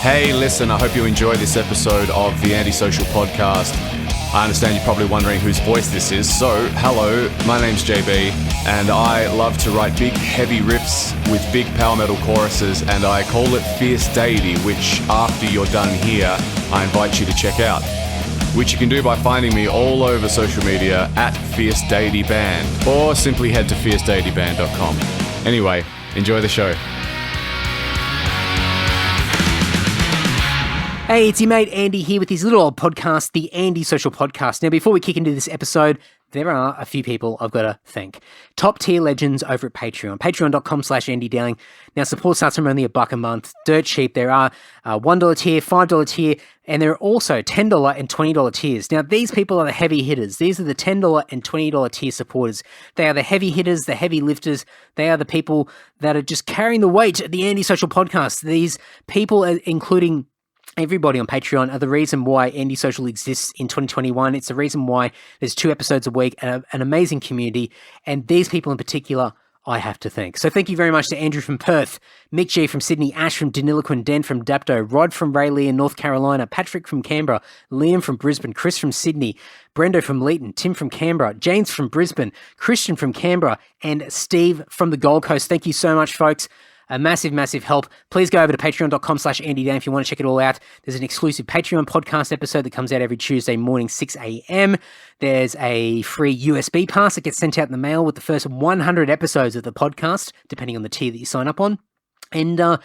Hey, listen, I hope you enjoy this episode of the Antisocial Podcast. I understand you're probably wondering whose voice this is. So, hello, my name's JB, and I love to write big, heavy riffs with big power metal choruses, and I call it Fierce Deity, which, after you're done here, I invite you to check out. Which you can do by finding me all over social media at Fierce Deity Band, or simply head to fiercedeityband.com. Anyway, enjoy the show. Hey, it's your mate Andy here with his little old podcast, the Antisocial Podcast. Now, before we kick into this episode, there are a few people I've got to thank. Top tier legends over at Patreon, patreon.com/Andy Dowling. Now, support starts from only $1 a month, dirt cheap. There are $1 tier, $5 tier, and there are also $10 and $20 tiers. Now, these people are the heavy hitters. These are the $10 and $20 tier supporters. They are the heavy hitters, the heavy lifters. They are the people that are just carrying the weight of the Antisocial Podcast. These people, including everybody on Patreon, are the reason why Antisocial exists in 2021. It's the reason why there's 2 episodes a week, and an amazing community. And these people in particular, I have to thank. So thank you very much to Andrew from Perth, Mick G from Sydney, Ash from Deniliquin, Dan from Dapto, Rod from Rayleigh in North Carolina, Patrick from Canberra, Liam from Brisbane, Chris from Sydney, Brendo from Leeton, Tim from Canberra, James from Brisbane, Christian from Canberra, and Steve from the Gold Coast. Thank you so much, folks. A massive, massive help. Please go over to patreon.com/Andy Dowling if you want to check it all out. There's an exclusive Patreon podcast episode that comes out every Tuesday morning, 6 a.m. There's a free USB pass that gets sent out in the mail with the first 100 episodes of the podcast, depending on the tier that you sign up on. And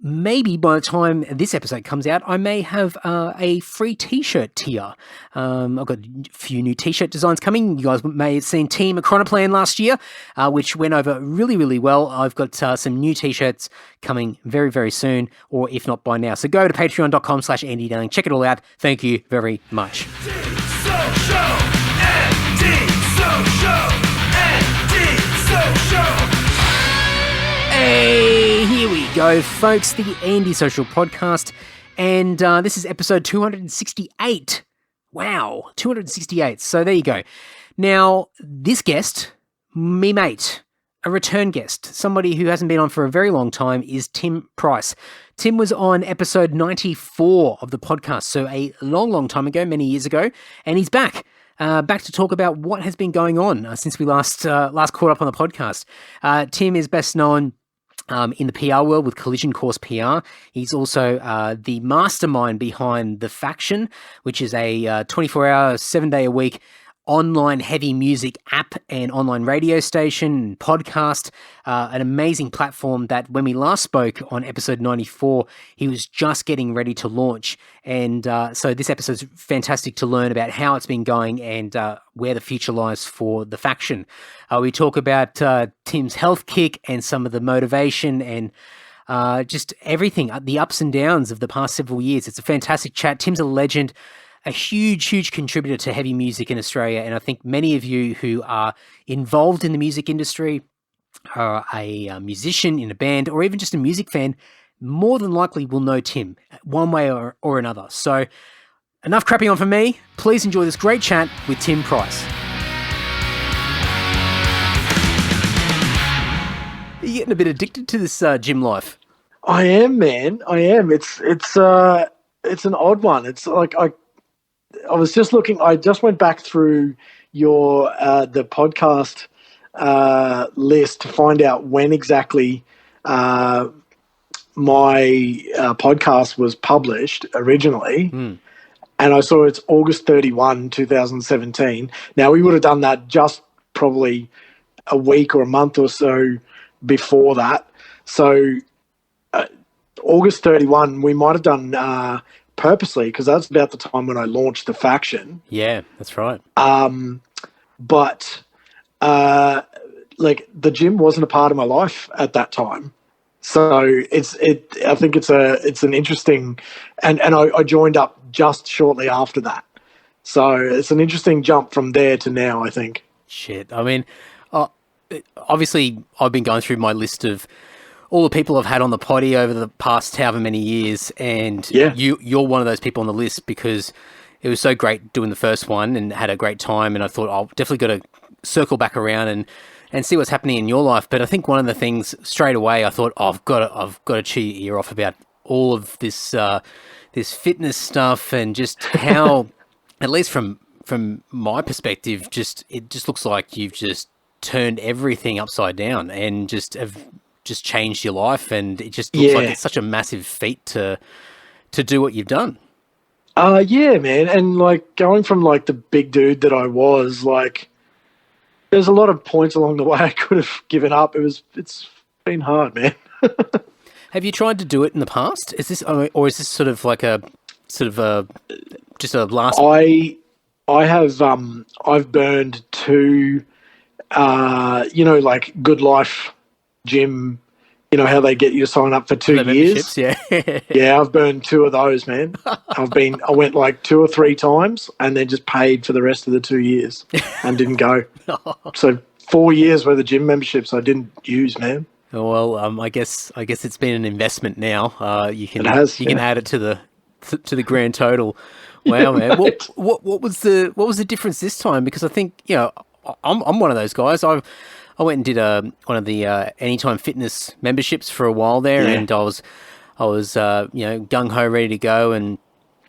maybe by the time this episode comes out, I may have a free t-shirt tier. I've got a few new t-shirt designs coming. You guys may have seen Team Chronoplan last year, which went over really, really well. I've got some new t-shirts coming very, very soon, or if not by now. So go to patreon.com/Andy Dowling. Check it all out. Thank you very much. Hey, here we go, folks, the Antisocial Podcast, and this is episode 268. Wow, 268. So there you go. Now, this guest, me mate, a return guest, somebody who hasn't been on for a very long time, is Tim Price. Tim was on episode 94 of the podcast, so a long, long time ago, many years ago, and he's back. Back to talk about what has been going on since we last caught up on the podcast. Tim is best known in the PR world with Collision Course PR. He's also the mastermind behind The Faction, which is a 24-hour, 7-day-a-week online heavy music app and online radio station, podcast, an amazing platform that when we last spoke on episode 94, he was just getting ready to launch. And so this episode's fantastic to learn about how it's been going and where the future lies for The Faction. We talk about Tim's health kick and some of the motivation and just everything, the ups and downs of the past several years. It's a fantastic chat. Tim's a legend, a huge, huge contributor to heavy music in Australia. And I think many of you who are involved in the music industry, are a musician in a band, or even just a music fan, more than likely will know Tim one way or another. So enough crapping on for me. Please enjoy this great chat with Tim Price. Are you getting a bit addicted to this gym life? I am, man. I am. It's an odd one. It's like I was just looking. I just went back through your the podcast list to find out when exactly my podcast was published originally. And I saw it's August 31, 2017. Now, we would have done that just probably a week or a month or so before that. So August 31, we might have done purposely, because that's about the time when I launched The Faction. Yeah, that's right. But like the gym wasn't a part of my life at that time. So I think it's an interesting, and I joined up just shortly after that. So it's an interesting jump from there to now, I think. Shit. I mean, obviously I've been going through my list of all the people I've had on the potty over the past however many years, and you're one of those people on the list because it was so great doing the first one and had a great time, and I thought I'll definitely got to circle back around and see what's happening in your life. But I think one of the things straight away I thought, I've got to chew your ear off about all of this this fitness stuff and just how, at least from my perspective, it just looks like you've just turned everything upside down and just have just changed your life, and it just looks like it's such a massive feat to do what you've done. Yeah, man. And like going from like the big dude that I was, like there's a lot of points along the way I could have given up. It's been hard, man. Have you tried to do it in the past? Is this, or is this sort of like just a last? I have I've burned two, like Good Life gym. You know how they get you to sign up for 2 years? Yeah. Yeah, I've burned two of those, man. I went like 2 or 3 times and then just paid for the rest of the 2 years and didn't go. So 4 years worth of gym memberships I didn't use, man. Well, I guess it's been an investment now. You can add it to the grand total. Wow, man. What was the difference this time? Because I think, I'm one of those guys. I went and did one of the Anytime Fitness memberships for a while there, and I was gung ho, ready to go, and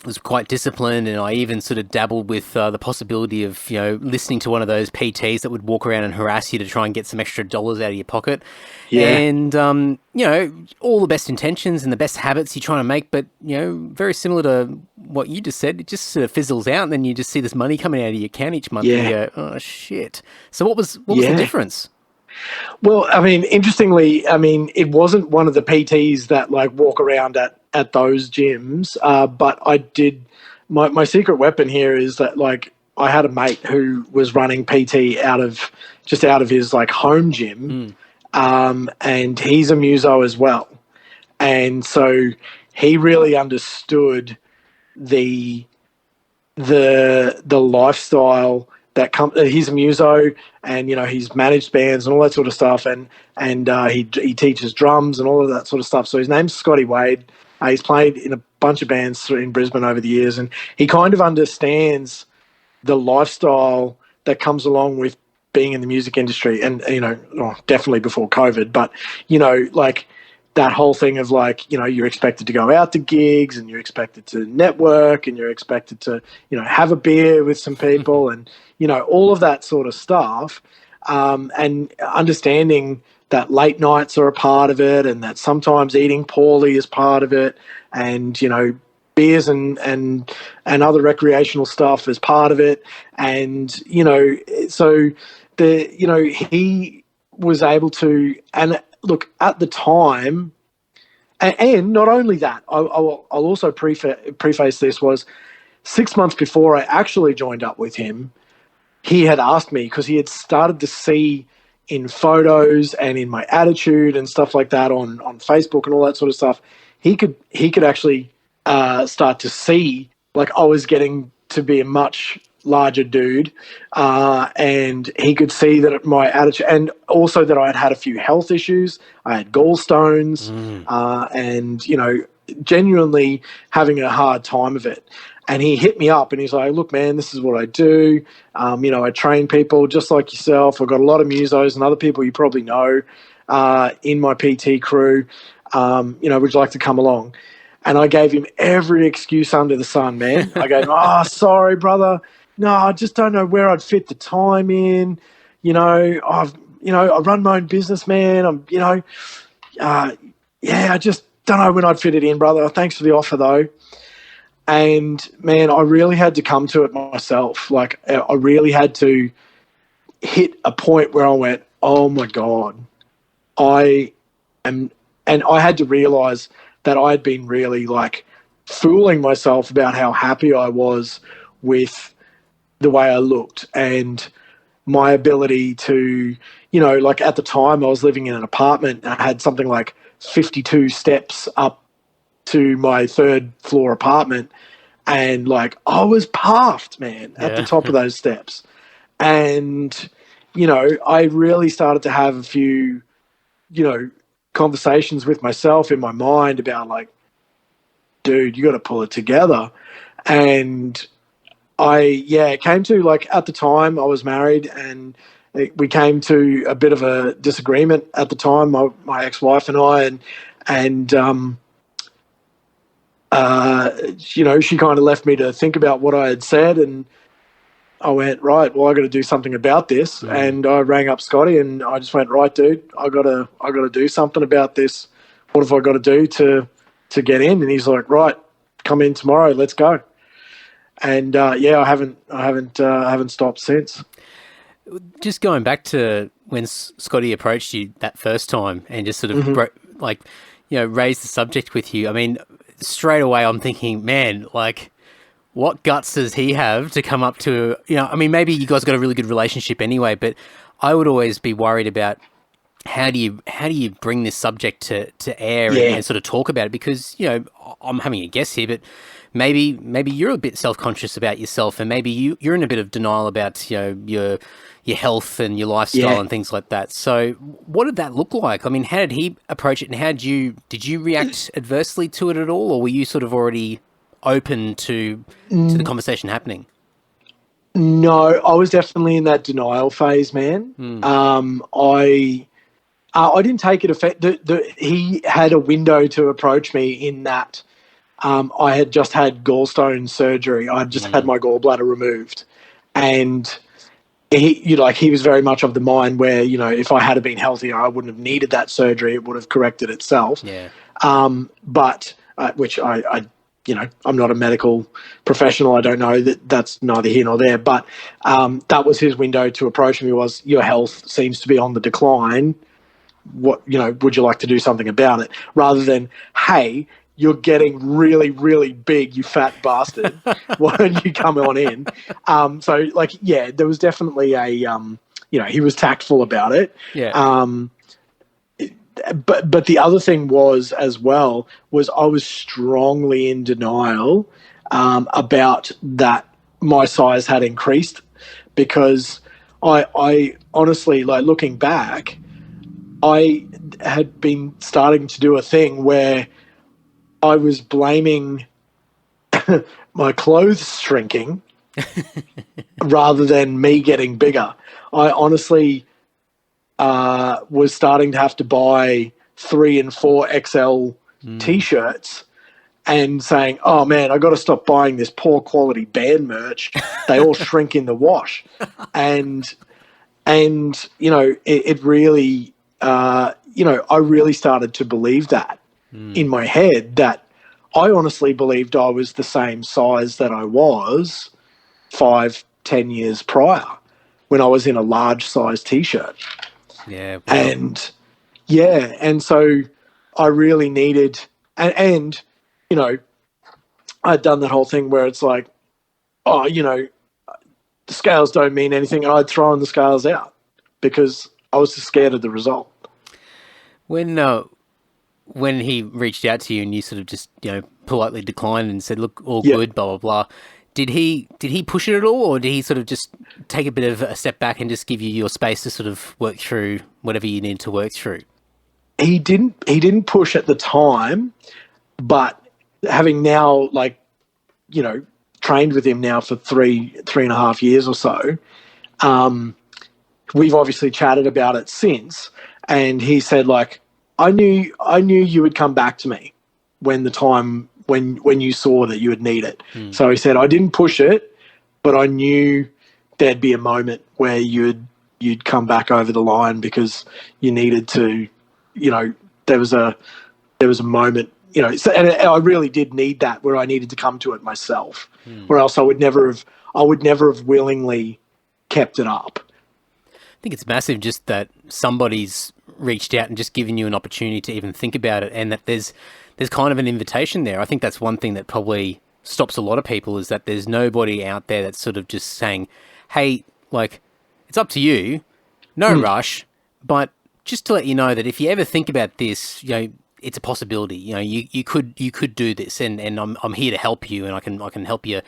was quite disciplined. And I even sort of dabbled with the possibility of listening to one of those PTs that would walk around and harass you to try and get some extra dollars out of your pocket. Yeah. And all the best intentions and the best habits you're trying to make, but very similar to what you just said, it just sort of fizzles out, and then you just see this money coming out of your account each month, and you go, oh shit. So what was the difference? Well, I mean, interestingly, it wasn't one of the PTs that like walk around at those gyms, but I did. My secret weapon here is that like I had a mate who was running PT out of his like home gym, and he's a muso as well, and so he really understood the lifestyle that he's a muso, and he's managed bands and all that sort of stuff, and he teaches drums and all of that sort of stuff. So his name's Scotty Wade. He's played in a bunch of bands in Brisbane over the years, and he kind of understands the lifestyle that comes along with being in the music industry, and definitely before COVID, but like that whole thing of like, you're expected to go out to gigs, and you're expected to network, and you're expected to, have a beer with some people, and, all of that sort of stuff. And understanding that late nights are a part of it, and that sometimes eating poorly is part of it, and, beers and other recreational stuff is part of it. And, so he was able to, and look, at the time, and not only that, I'll also preface this, was 6 months before I actually joined up with him, he had asked me, because he had started to see in photos and in my attitude and stuff like that on Facebook and all that sort of stuff, he could actually start to see like I was getting to be a much larger dude, and he could see that my attitude, and also that I had had a few health issues. I had gallstones, and genuinely having a hard time of it. And he hit me up, and he's like, look, man, this is what I do. I train people just like yourself. I've got a lot of musos and other people you probably know in my PT crew. Would you like to come along? And I gave him every excuse under the sun, man. I gave him, sorry, brother. No, I just don't know where I'd fit the time in. I run my own business, man. I just don't know when I'd fit it in, brother. Thanks for the offer, though. And, man, I really had to come to it myself. Like, I really had to hit a point where I went, oh, my God, and I had to realise that I had been really, like, fooling myself about how happy I was with the way I looked and my ability to, like at the time I was living in an apartment. I had something like 52 steps up to my 3rd floor apartment, and like I was puffed, man, at the top of those steps. And, I really started to have a few, conversations with myself in my mind about like, dude, you got to pull it together. And it came to like, at the time I was married, and we came to a bit of a disagreement at the time, my ex-wife and I, and she kind of left me to think about what I had said, and I went, right, well, I got to do something about this. And I rang up Scotty and I just went, right, dude, I gotta do something about this. What have I got to do to get in? And he's like, right, come in tomorrow, let's go. And I haven't stopped since. Just going back to when Scotty approached you that first time and just sort of raised the subject with you. I mean, straight away I'm thinking, man, like, what guts does he have to come up to, I mean, maybe you guys got a really good relationship anyway, but I would always be worried about how do you bring this subject to air and sort of talk about it? Because, I'm having a guess here, but maybe you're a bit self-conscious about yourself, and maybe you're in a bit of denial about, your health and your lifestyle and things like that. So what did that look like? I mean, how did he approach it, and did you react adversely to it at all, or were you sort of already open to the conversation happening? No, I was definitely in that denial phase, man. I didn't take it he had a window to approach me in that I had just had gallstone surgery. I'd just had my gallbladder removed, and he was very much of the mind where, if I had been healthier, I wouldn't have needed that surgery. It would have corrected itself. Yeah. But which I'm not a medical professional. I don't know that's neither here nor there, but that was his window to approach me, was your health seems to be on the decline. What, would you like to do something about it? Rather than, hey, you're getting really, really big, you fat bastard. Why don't you come on in? There was definitely a, he was tactful about it. Yeah. But the other thing was I was strongly in denial about that my size had increased, because I honestly, like, looking back, I had been starting to do a thing where I was blaming my clothes shrinking rather than me getting bigger. I honestly was starting to have to buy 3 and 4 XL T-shirts and saying, oh, man, I got to stop buying this poor quality band merch. They all shrink in the wash. And it really, I really started to believe that in my head, that I honestly believed I was the same size that I was 5-10 years prior when I was in a large size T-shirt. Yeah. Well. And so I really needed, and I'd done that whole thing where it's like, oh, the scales don't mean anything, and I'd thrown the scales out because I was just scared of the result. When he reached out to you and you sort of just, politely declined and said, look, all good, blah, blah, blah, did he push it at all, or did he sort of just take a bit of a step back and just give you your space to sort of work through whatever you need to work through? He didn't push at the time, but having now, trained with him now for 3.5 years or so, we've obviously chatted about it since, and he said, I knew you would come back to me when the time when you saw that you would need it. So he said, I didn't push it, but I knew there'd be a moment where you'd come back over the line because you needed to, there was a moment, and I really did need that, where I needed to come to it myself, or else I would never have willingly kept it up. I think it's massive just that somebody's reached out and just given you an opportunity to even think about it, and that there's kind of an invitation there. I think that's one thing that probably stops a lot of people, is that there's nobody out there that's sort of just saying, hey, it's up to you, no rush, but just to let you know that if you ever think about this, it's a possibility. You could do this, and I'm here to help you, and I can help you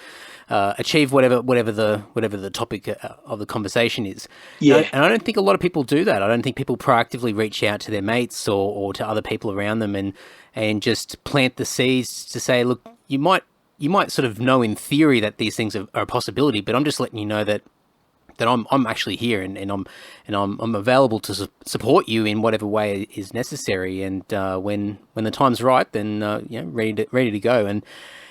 achieve whatever the topic of the conversation is. Yeah. And I don't think a lot of people do that. I don't think people proactively reach out to their mates or to other people around them and just plant the seeds to say, look, you might sort of know in theory that these things are a possibility, but I'm just letting you know that that I'm actually here and I'm available to support you in whatever way is necessary. And when the time's right, then ready to go. And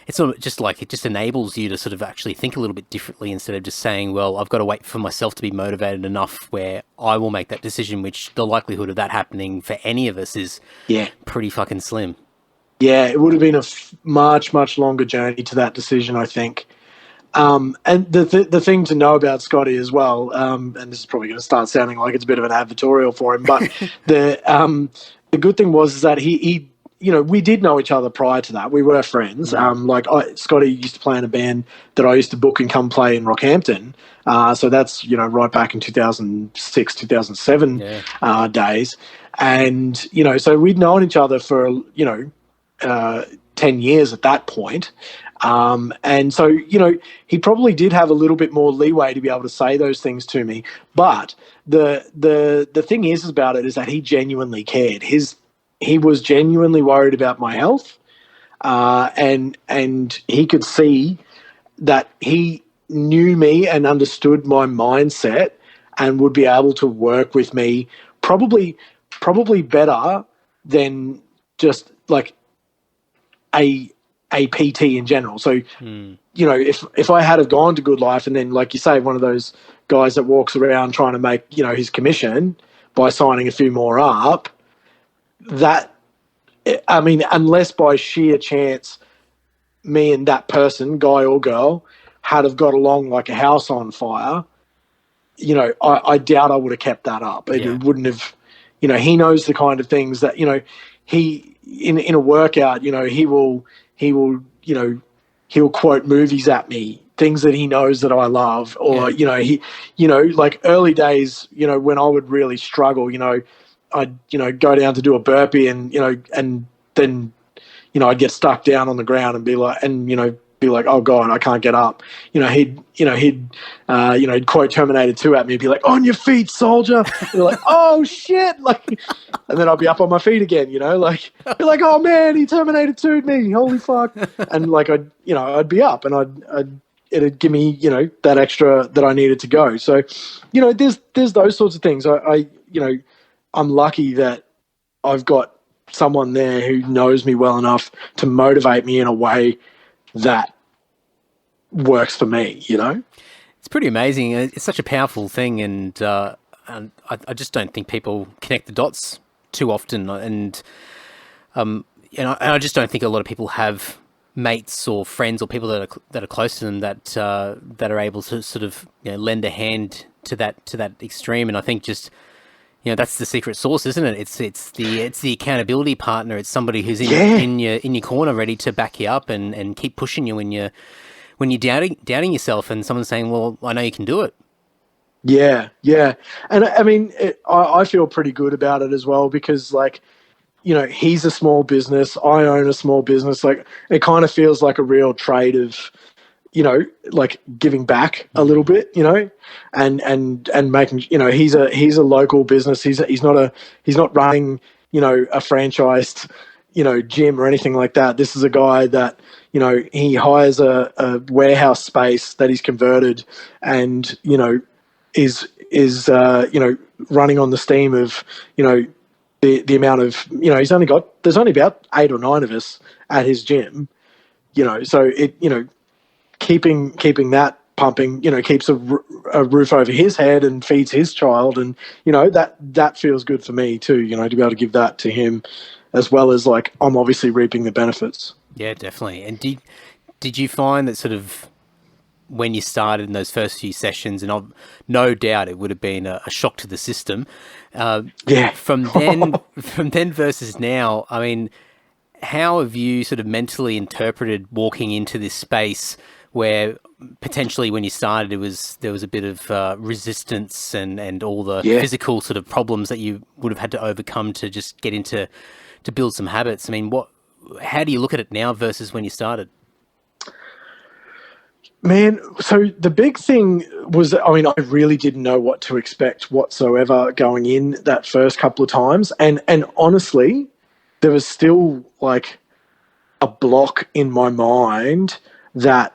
it's sort of just like it just enables you to sort of actually think a little bit differently instead of just saying, well, I've got to wait for myself to be motivated enough where I will make that decision, which the likelihood of that happening for any of us is pretty fucking slim. Yeah, it would have been a much, much longer journey to that decision, I think. And the thing to know about Scotty as well, and this is probably going to start sounding like it's a bit of an advertorial for him, but the good thing was that he we did know each other prior to that. We were friends. Scotty used to play in a band that I used to book and come play in Rockhampton. So that's, right back in 2006, 2007 days. And, so we'd known each other for, 10 years at that point. And so, he probably did have a little bit more leeway to be able to say those things to me. But the thing is about it is that he genuinely cared. He was genuinely worried about my health, and he could see that he knew me and understood my mindset and would be able to work with me probably better than just like a PT in general. So, if I had have gone to Good Life and then, like you say, one of those guys that walks around trying to make, his commission by signing a few more up, unless by sheer chance me and that person, guy or girl, had have got along like a house on fire, I doubt I would have kept that up. It wouldn't have, he knows the kind of things that, he, in a workout, he'll quote movies at me, things that he knows that I love, or, like early days, when I would really struggle, I'd, go down to do a burpee and, and then, I'd get stuck down on the ground and be like, oh God, I can't get up. He'd quote Terminator 2 at me and be like, on your feet, soldier. And like, oh shit. And then I'll be up on my feet again, be like, oh man, he Terminator 2'd me. Holy fuck. And I'd be up and it'd give me, that extra that I needed to go. So, there's those sorts of things. I'm lucky that I've got someone there who knows me well enough to motivate me in a way that works for me, It's pretty amazing. It's such a powerful thing, and I just don't think people connect the dots too often, and I just don't think a lot of people have mates or friends or people that are close to them that are able to sort of lend a hand to that extreme. And I think just that's the secret sauce, isn't it? It's the accountability partner. It's somebody who's in your corner, ready to back you up and keep pushing you when you're doubting yourself, and someone's saying, "Well, I know you can do it." Yeah, and I mean, I feel pretty good about it as well because, he's a small business. I own a small business. It kind of feels like a real trade of, giving back a little bit, and making, he's a local business. He's not running, a franchised, gym or anything like that. This is a guy that, he hires a warehouse space that he's converted and, is running on the steam of, the amount of, there's only about 8 or 9 of us at his gym, so it, keeping that pumping, keeps a roof over his head and feeds his child. And, that feels good for me too, to be able to give that to him as well as I'm obviously reaping the benefits. Yeah, definitely. And did you find that sort of when you started in those first few sessions, and no doubt it would have been a shock to the system. From then versus now, I mean, how have you sort of mentally interpreted walking into this space where potentially when you started there was a bit of resistance and all the physical sort of problems that you would have had to overcome to just get into to build some habits? I mean, how do you look at it now versus when you started? Man, so the big thing was, I mean, I really didn't know what to expect whatsoever going in that first couple of times. And honestly, there was still a block in my mind that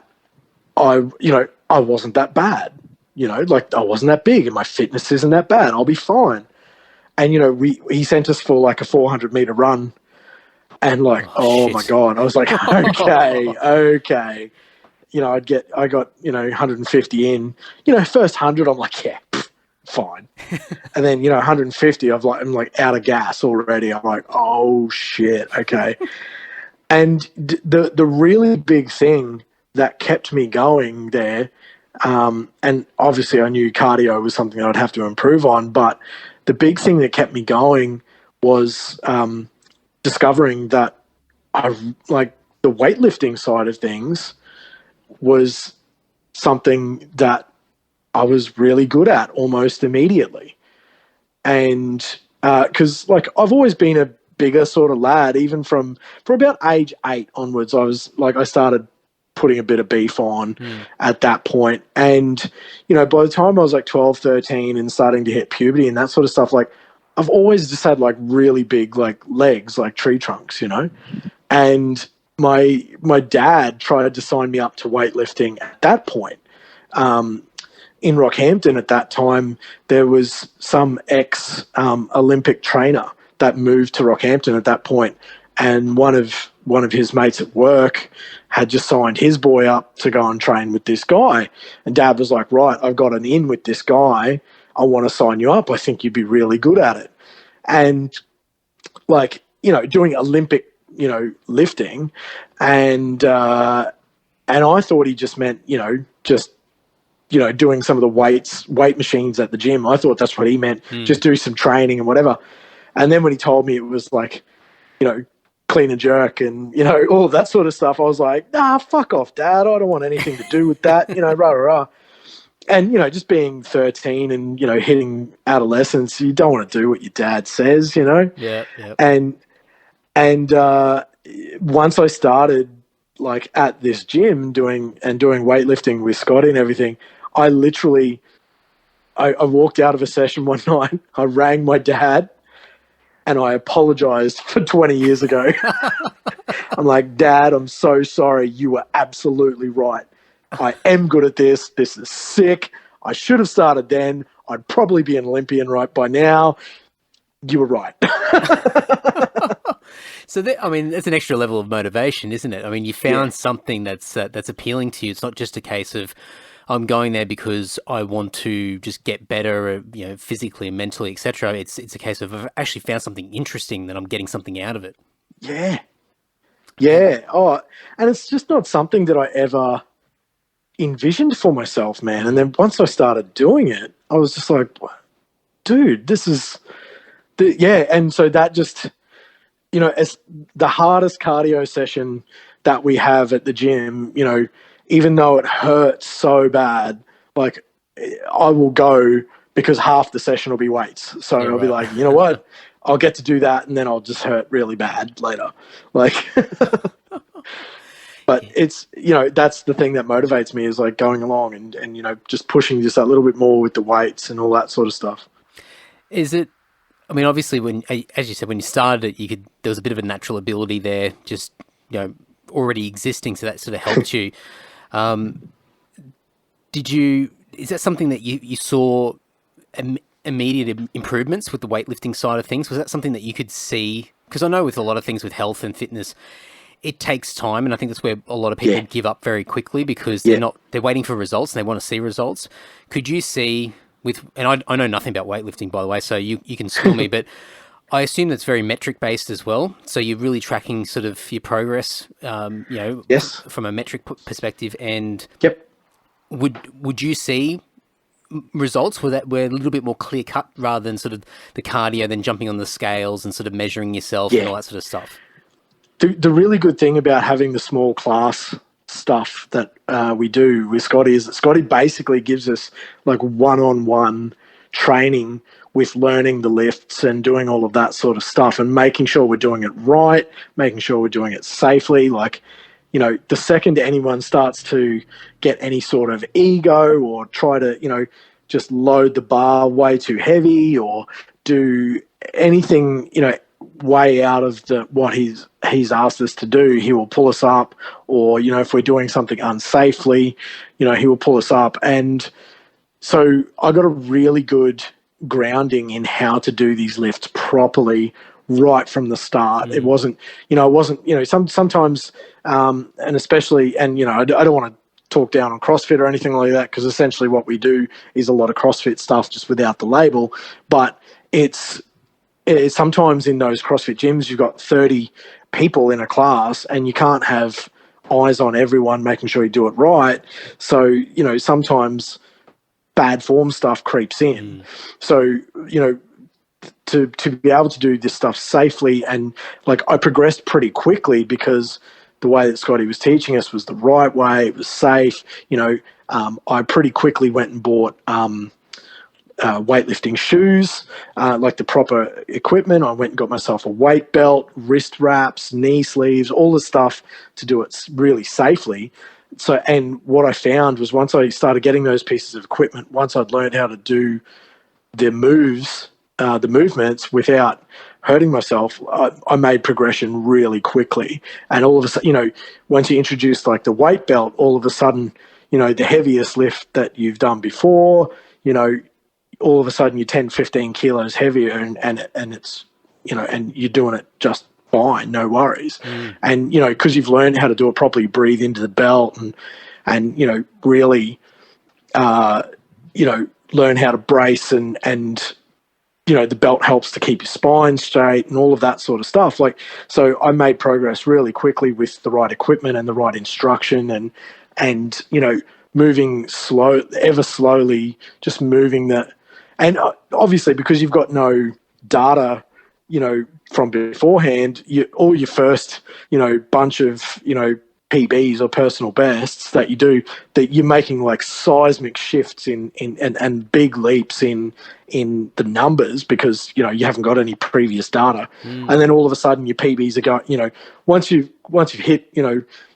I wasn't that bad. like I wasn't that big and my fitness isn't that bad. I'll be fine. And, he sent us for like a 400-meter run. And like, oh my God, I was like, okay. I got 150 in. First 100, I'm like, yeah, fine. And then 150, I'm like out of gas already. I'm like, oh shit, okay. And the really big thing that kept me going there, and obviously I knew cardio was something I'd have to improve on, but the big thing that kept me going was discovering that the weightlifting side of things was something that I was really good at almost immediately. And because I've always been a bigger sort of lad, even for about age 8 onwards, I started putting a bit of beef on at that point. And, by the time I was like 12, 13 and starting to hit puberty and that sort of stuff, I've always just had really big legs, like tree trunks, And my dad tried to sign me up to weightlifting at that point. In Rockhampton at that time, there was some Olympic trainer that moved to Rockhampton at that point, and one of his mates at work had just signed his boy up to go and train with this guy. And Dad was like, right, I've got an in with this guy. I want to sign you up. I think you'd be really good at it. And doing Olympic, lifting, and I thought he just meant, doing some of the weight machines at the gym. I thought that's what he meant, just do some training and whatever. And then when he told me it was clean and jerk and, all of that sort of stuff, I was like, nah, fuck off, Dad. I don't want anything to do with that, rah, rah, rah. And, just being 13 and, hitting adolescence, you don't want to do what your dad says, Yeah. And once I started at this gym doing weightlifting with Scotty and everything, I literally, I walked out of a session one night, I rang my dad and I apologized for 20 years ago. I'm like, Dad, I'm so sorry. You were absolutely right. I am good at this. This is sick. I should have started then. I'd probably be an Olympian right by now. You were right. So, that's an extra level of motivation, isn't it? I mean, you found something that's appealing to you. It's not just a case of, I'm going there because I want to just get better, physically and mentally, etc. It's a case of, I've actually found something interesting that I'm getting something out of it. Yeah. Yeah. Oh, and it's just not something that I ever envisioned for myself, man. And then once I started doing it, I was just like, dude, this is... And so that just... it's the hardest cardio session that we have at the gym, even though it hurts so bad, I will go because half the session will be weights. So I'll be like, you know what? I'll get to do that and then I'll just hurt really bad later. But it's, that's the thing that motivates me is going along and just pushing just a little bit more with the weights and all that sort of stuff. Is it, obviously when, as you said, when you started it, there was a bit of a natural ability there, just, already existing. So that sort of helped you. Is that something that you saw immediate improvements with the weightlifting side of things? Was that something that you could see? Because I know with a lot of things with health and fitness, it takes time. And I think that's where a lot of people give up very quickly because they're waiting for results and they want to see results. Could you see and I know nothing about weightlifting, by the way, so you can school me, but I assume that's very metric based as well. So you're really tracking sort of your progress, from a metric perspective. And would you see results were a little bit more clear cut rather than sort of the cardio, then jumping on the scales and sort of measuring yourself and all that sort of stuff? The really good thing about having the small class stuff that we do with Scotty is that Scotty basically gives us one-on-one training with learning the lifts and doing all of that sort of stuff and making sure we're doing it right, making sure we're doing it safely. The second anyone starts to get any sort of ego or try to, just load the bar way too heavy or do anything, way out of what he's asked us to do, he will pull us up. Or, if we're doing something unsafely, he will pull us up. And so I got a really good grounding in how to do these lifts properly right from the start. It wasn't, sometimes, and especially, and, I don't want to talk down on CrossFit or anything like that, because essentially what we do is a lot of CrossFit stuff just without the label. But it's sometimes in those CrossFit gyms, you've got 30 people in a class and you can't have eyes on everyone making sure you do it right. So, sometimes bad form stuff creeps in. So, to be able to do this stuff safely, and like I progressed pretty quickly because the way that Scotty was teaching us was the right way. It was safe. I pretty quickly went and bought weightlifting shoes, like the proper equipment. I went and got myself a weight belt, wrist wraps, knee sleeves, all the stuff to do it really safely. So, and what I found was once I started getting those pieces of equipment, once I'd learned how to do the movements without hurting myself, I made progression really quickly. And all of a sudden, once you introduce like the weight belt, all of a sudden, the heaviest lift that you've done before, all of a sudden you're 10, 15 kilos heavier, and it's, and you're doing it just fine, no worries. And, because you've learned how to do it properly, breathe into the belt and really, learn how to brace and the belt helps to keep your spine straight and all of that sort of stuff. So I made progress really quickly with the right equipment and the right instruction and moving ever slowly, just moving that. And obviously, because you've got no data, from beforehand, all your first, bunch of, PBs or personal bests that you do, that you're making like seismic shifts and big leaps in the numbers because, you haven't got any previous data. And then all of a sudden your PBs are going, once you've hit,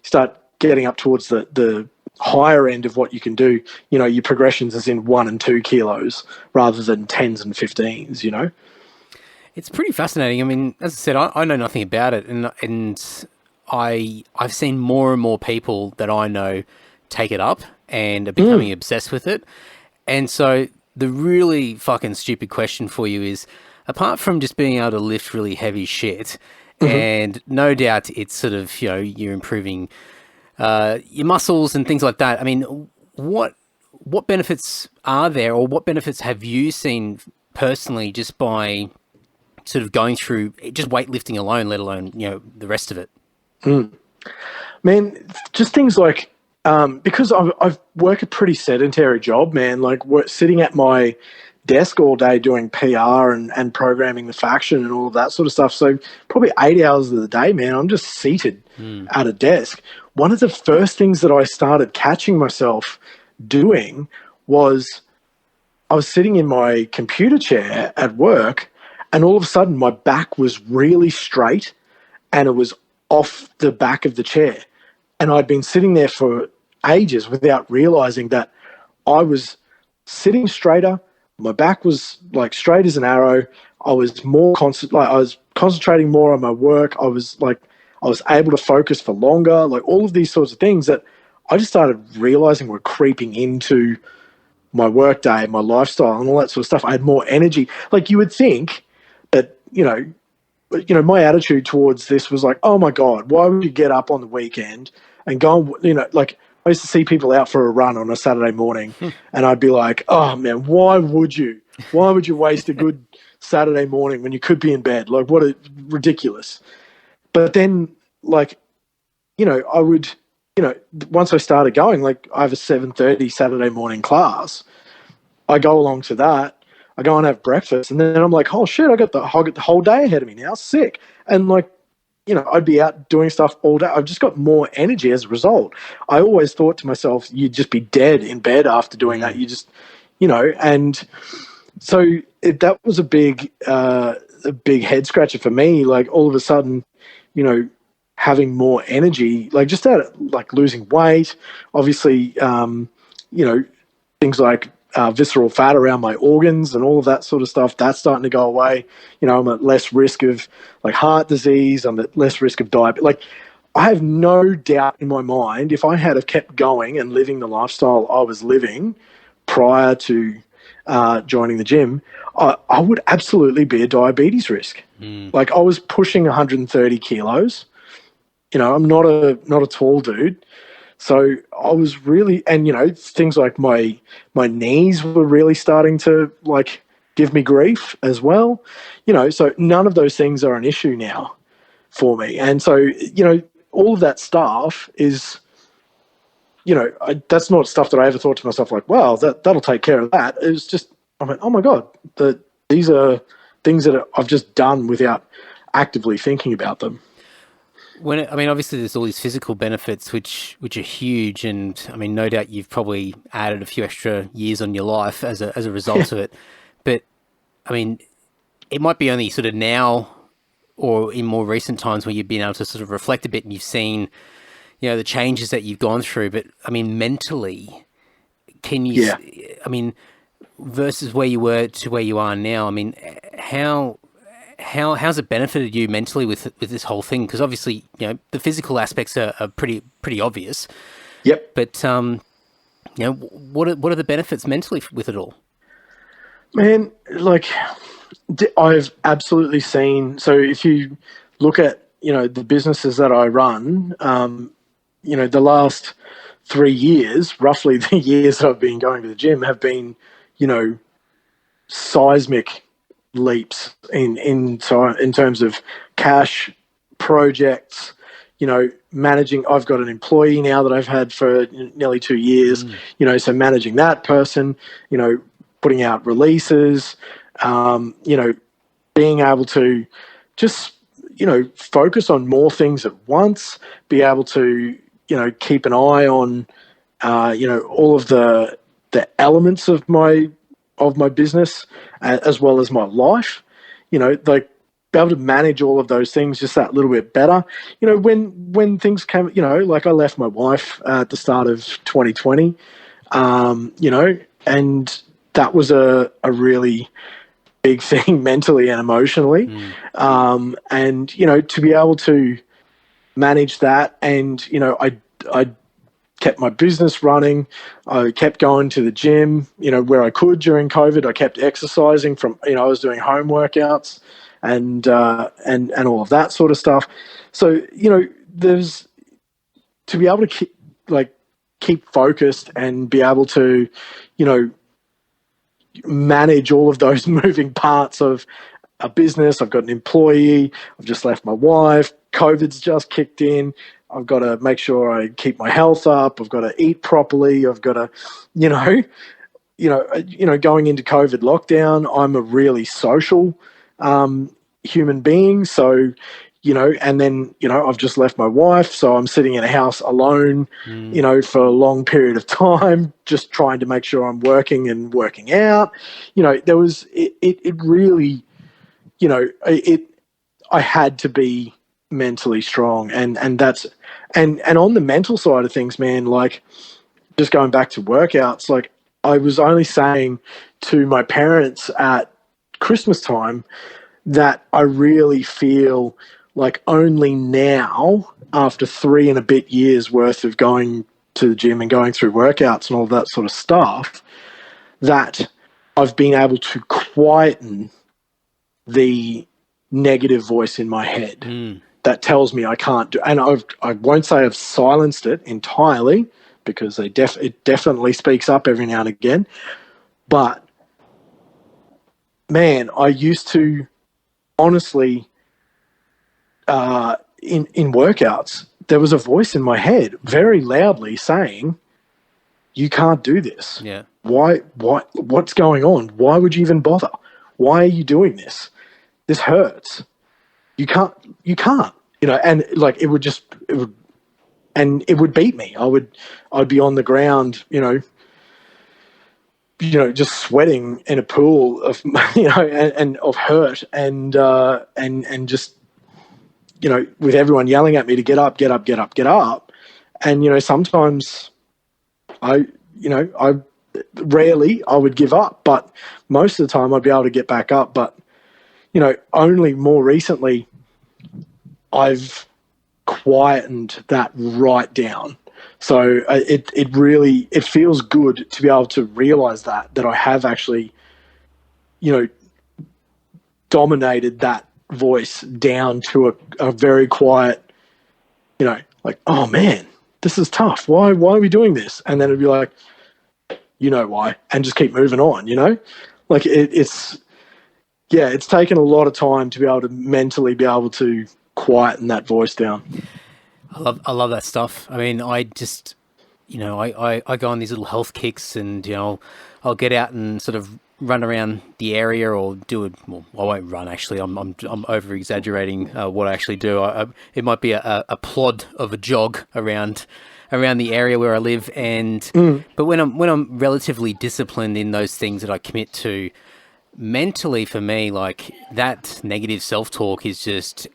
start getting up towards the higher end of what you can do, your progressions is in 1 and 2 kilos rather than 10s and 15s, It's pretty fascinating. I mean, as I said, I know nothing about it, and I've seen more and more people that I know take it up and are becoming obsessed with it. And so the really fucking stupid question for you is, apart from just being able to lift really heavy shit, and no doubt it's sort of, you're improving your muscles and things like that. I mean, what benefits are there, or what benefits have you seen personally just by sort of going through just weightlifting alone, let alone, the rest of it? Man, just things like, because I've worked a pretty sedentary job, man, like sitting at my desk all day doing PR and programming the faction and all of that sort of stuff. So probably 8 hours of the day, man, I'm just seated at a desk. One of the first things that I started catching myself doing was I was sitting in my computer chair at work, and all of a sudden my back was really straight and it was off the back of the chair. And I'd been sitting there for ages without realizing that I was sitting straighter. My back was like straight as an arrow. I was more I was concentrating more on my work. I was able to focus for longer, like all of these sorts of things that I just started realizing were creeping into my work day, my lifestyle and all that sort of stuff. I had more energy. Like you would think that, my attitude towards this was like, oh my God, why would you get up on the weekend and go, like I used to see people out for a run on a Saturday morning and I'd be like, oh man, why would you waste a good Saturday morning when you could be in bed? Like what a ridiculous. But then like, I would, once I started going, like I have a 7:30 Saturday morning class, I go along to that. I go and have breakfast, and then I'm like, oh shit, I got the whole day ahead of me now, sick. And like, I'd be out doing stuff all day. I've just got more energy as a result. I always thought to myself, you'd just be dead in bed after doing that. You just, and so that was a big head scratcher for me. Like all of a sudden, having more energy, like just out of like losing weight, obviously, things like visceral fat around my organs and all of that sort of stuff, that's starting to go away. I'm at less risk of like heart disease. I'm at less risk of diabetes. Like I have no doubt in my mind, if I had have kept going and living the lifestyle I was living prior to joining the gym, I would absolutely be a diabetes risk. Like I was pushing 130 kilos. You know, I'm not a tall dude. So I was really, and you know, things like my knees were really starting to like give me grief as well. You know, so none of those things are an issue now for me. And so, you know, all of that stuff is, you know, that's not stuff that I ever thought to myself like, wow, that'll take care of that. It was just, I went, oh my God, these are things that I've just done without actively thinking about them. Obviously there's all these physical benefits which are huge, and I mean, no doubt you've probably added a few extra years on your life as a result of it. But I mean, it might be only sort of now or in more recent times where you've been able to sort of reflect a bit and you've seen, you know, the changes that you've gone through. But I mean, mentally, can you? Yeah. I mean, versus where you were to where you are now. I mean, how's it benefited you mentally with this whole thing? Because obviously, you know, the physical aspects are pretty obvious. Yep. But you know, what are the benefits mentally with it all? Man, like I've absolutely seen. So if you look at, you know, the businesses that I run, you know, the last 3 years, roughly the years that I've been going to the gym, have been, you know, seismic leaps in terms of cash, projects, you know, managing. I've got an employee now that I've had for nearly 2 years, you know, so managing that person, you know, putting out releases, you know, being able to just, you know, focus on more things at once, be able to, you know, keep an eye on, you know, all of the elements of my business as well as my life, you know, like be able to manage all of those things just that little bit better. You know, when things came, you know, like I left my wife at the start of 2020, you know, and that was a really big thing mentally and emotionally. And, you know, to be able to manage that, and, you know, I kept my business running. I kept going to the gym, you know, where I could during COVID. I kept exercising from, you know, I was doing home workouts and all of that sort of stuff. So, you know, there's to be able to keep focused and be able to, you know, manage all of those moving parts of a business. I've got an employee. I've just left my wife. COVID's just kicked in. I've got to make sure I keep my health up. I've got to eat properly. I've got to, you know, going into COVID lockdown, I'm a really social human being. So, you know, and then, you know, I've just left my wife. So I'm sitting in a house alone, you know, for a long period of time, just trying to make sure I'm working and working out. You know, there was, it really, you know, I had to be mentally strong, and that's and on the mental side of things, man, like just going back to workouts, like I was only saying to my parents at Christmas time that I really feel like only now, after 3 and a bit years worth of going to the gym and going through workouts and all that sort of stuff, that I've been able to quieten the negative voice in my head that tells me I can't do. And I won't say I've silenced it entirely, because it definitely speaks up every now and again. But man, I used to honestly, in workouts, there was a voice in my head very loudly saying, "You can't do this. Yeah. Why? What's going on? Why would you even bother? Why are you doing this? This hurts. You can't, you know," and like it would beat me. I'd be on the ground, you know, just sweating in a pool of, you know, and of hurt and just, you know, with everyone yelling at me to get up. And, you know, sometimes rarely I would give up, but most of the time I'd be able to get back up. But, you know, only more recently I've quietened that right down. So it feels good to be able to realize that I have actually, dominated that voice down to a very quiet, like, oh man, this is tough. Why are we doing this? And then it'd be like, you know why, and just keep moving on, like it's taken a lot of time to be able to mentally be able to quieten that voice down. I love that stuff. I mean, I just, I go on these little health kicks, and I'll get out and sort of run around the area, or do it. Well, I won't run. Actually, I'm over exaggerating what I actually do. It might be a plod of a jog around the area where I live, but when I'm relatively disciplined in those things that I commit to, mentally for me, like that negative self-talk is just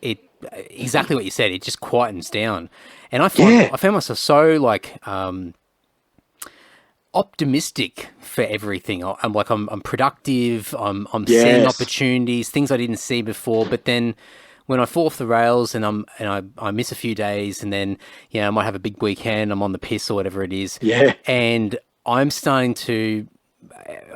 exactly what you said. It just quietens down, and I found myself so like optimistic for everything. I'm productive. I'm seeing opportunities, things I didn't see before. But then when I fall off the rails and I miss a few days, and then I might have a big weekend, I'm on the piss or whatever it is. Yeah, and I'm starting to.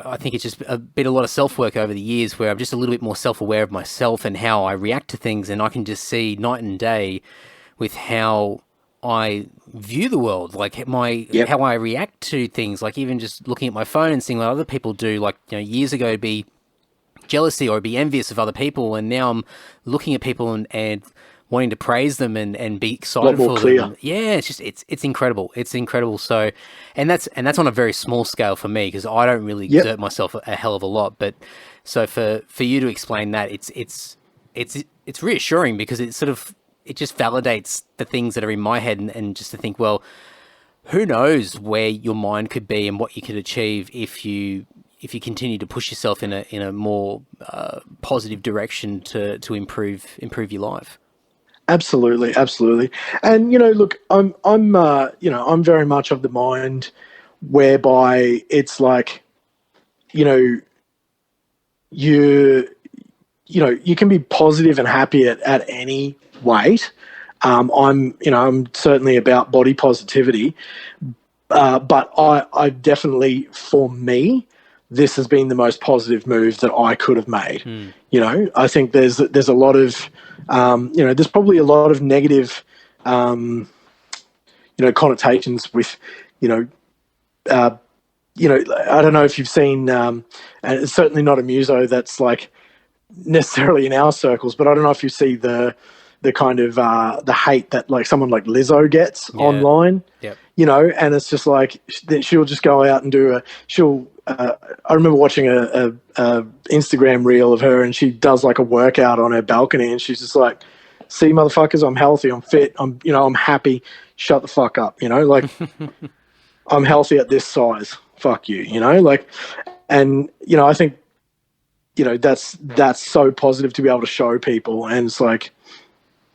I think it's just been a lot of self-work over the years where I'm just a little bit more self-aware of myself and how I react to things, and I can just see night and day with how I view the world, like how I react to things, like even just looking at my phone and seeing what other people do. Like, years ago, it'd be jealousy or be envious of other people, and now I'm looking at people and wanting to praise them and be excited for them. Yeah, it's just it's incredible. It's incredible. So, and that's on a very small scale for me, because I don't really exert myself a hell of a lot. But so for you to explain that, it's reassuring, because it just validates the things that are in my head, and just to think, well, who knows where your mind could be and what you could achieve if you continue to push yourself in a more positive direction to improve your life. Absolutely. And look, I'm very much of the mind whereby it's like, you can be positive and happy at any weight. I'm certainly about body positivity, but I definitely, for me, this has been the most positive move that I could have made. I think there's a lot of, there's probably a lot of negative, connotations with, I don't know if you've seen, and it's certainly not a muso that's like necessarily in our circles, but I don't know if you see the kind of the hate that like someone like Lizzo gets online. Yep. And it's just like she'll just go out and I remember watching a Instagram reel of her, and she does like a workout on her balcony, and she's just like, "See, motherfuckers, I'm healthy, I'm fit, I'm happy. Shut the fuck up, like I'm healthy at this size. Fuck you, like." And I think that's so positive to be able to show people, and it's like,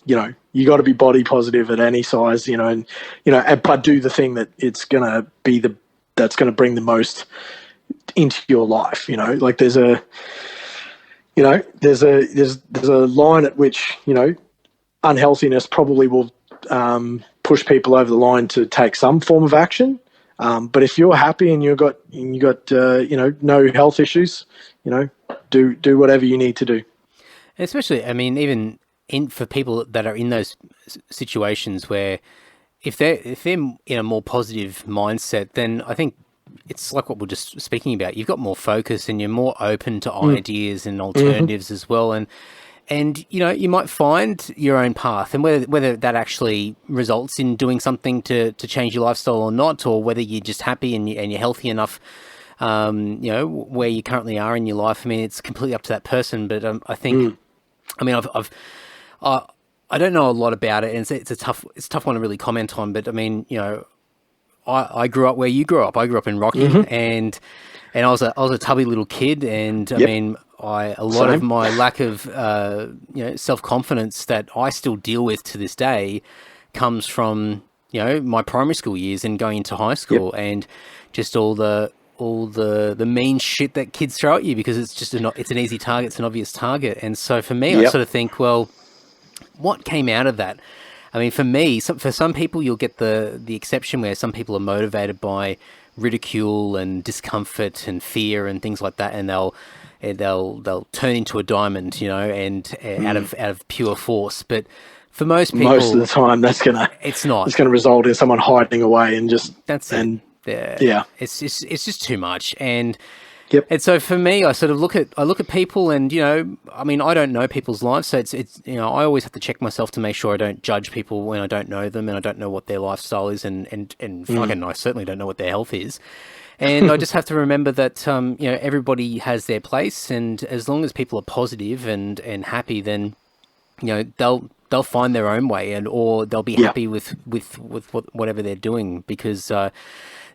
you got to be body positive at any size, but do the thing that it's gonna be that's gonna bring the most into your life. Like there's a line at which unhealthiness probably will push people over the line to take some form of action, but if you're happy and you got no health issues, do whatever you need to do. Especially, I mean, even for people that are in those situations where if they're in a more positive mindset, then I think it's like what we're just speaking about. You've got more focus, and you're more open to ideas and alternatives as well. And you might find your own path, and whether that actually results in doing something to change your lifestyle or not, or whether you're just happy and you're healthy enough, where you currently are in your life. I mean, it's completely up to that person. But I think, I mean, I don't know a lot about it, and it's a tough one to really comment on. But I mean, I grew up where you grew up. I grew up in Rocky, and I was a tubby little kid, and I mean, a lot of my lack of self-confidence that I still deal with to this day comes from my primary school years and going into high school, and just all the mean shit that kids throw at you, because it's just it's an easy target, it's an obvious target. And so for me, I sort of think, well, what came out of that? I mean, for me, for some people, you'll get the exception where some people are motivated by ridicule and discomfort and fear and things like that, and they'll turn into a diamond, you know, and out of pure force. But for most people, most of the time, it's gonna result in someone hiding away and just yeah. It's just too much. And yep. And so for me, I sort of look at people, and you know, I mean, I don't know people's lives, so it's you know, I always have to check myself to make sure I don't judge people when I don't know them and I don't know what their lifestyle is, and fucking I certainly don't know what their health is. And I just have to remember that you know, everybody has their place, and as long as people are positive and happy, then you know, they'll find their own way, or they'll be happy with whatever they're doing, because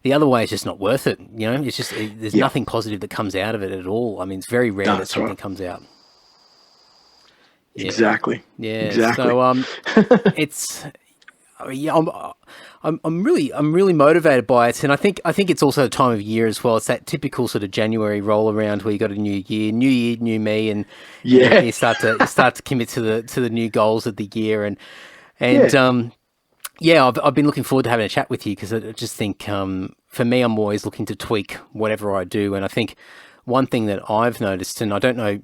the other way is just not worth it. You know, it's just there's nothing positive that comes out of it at all. I mean, it's very rare that something comes out. Yeah. Exactly. Yeah. Exactly. So it's I'm really motivated by it, and I think it's also the time of year as well. It's that typical sort of January roll around where you got a new year, new me, and you start to commit to the new goals of the year, and I've been looking forward to having a chat with you, because I just think for me, I'm always looking to tweak whatever I do, and I think one thing that I've noticed, and I don't know,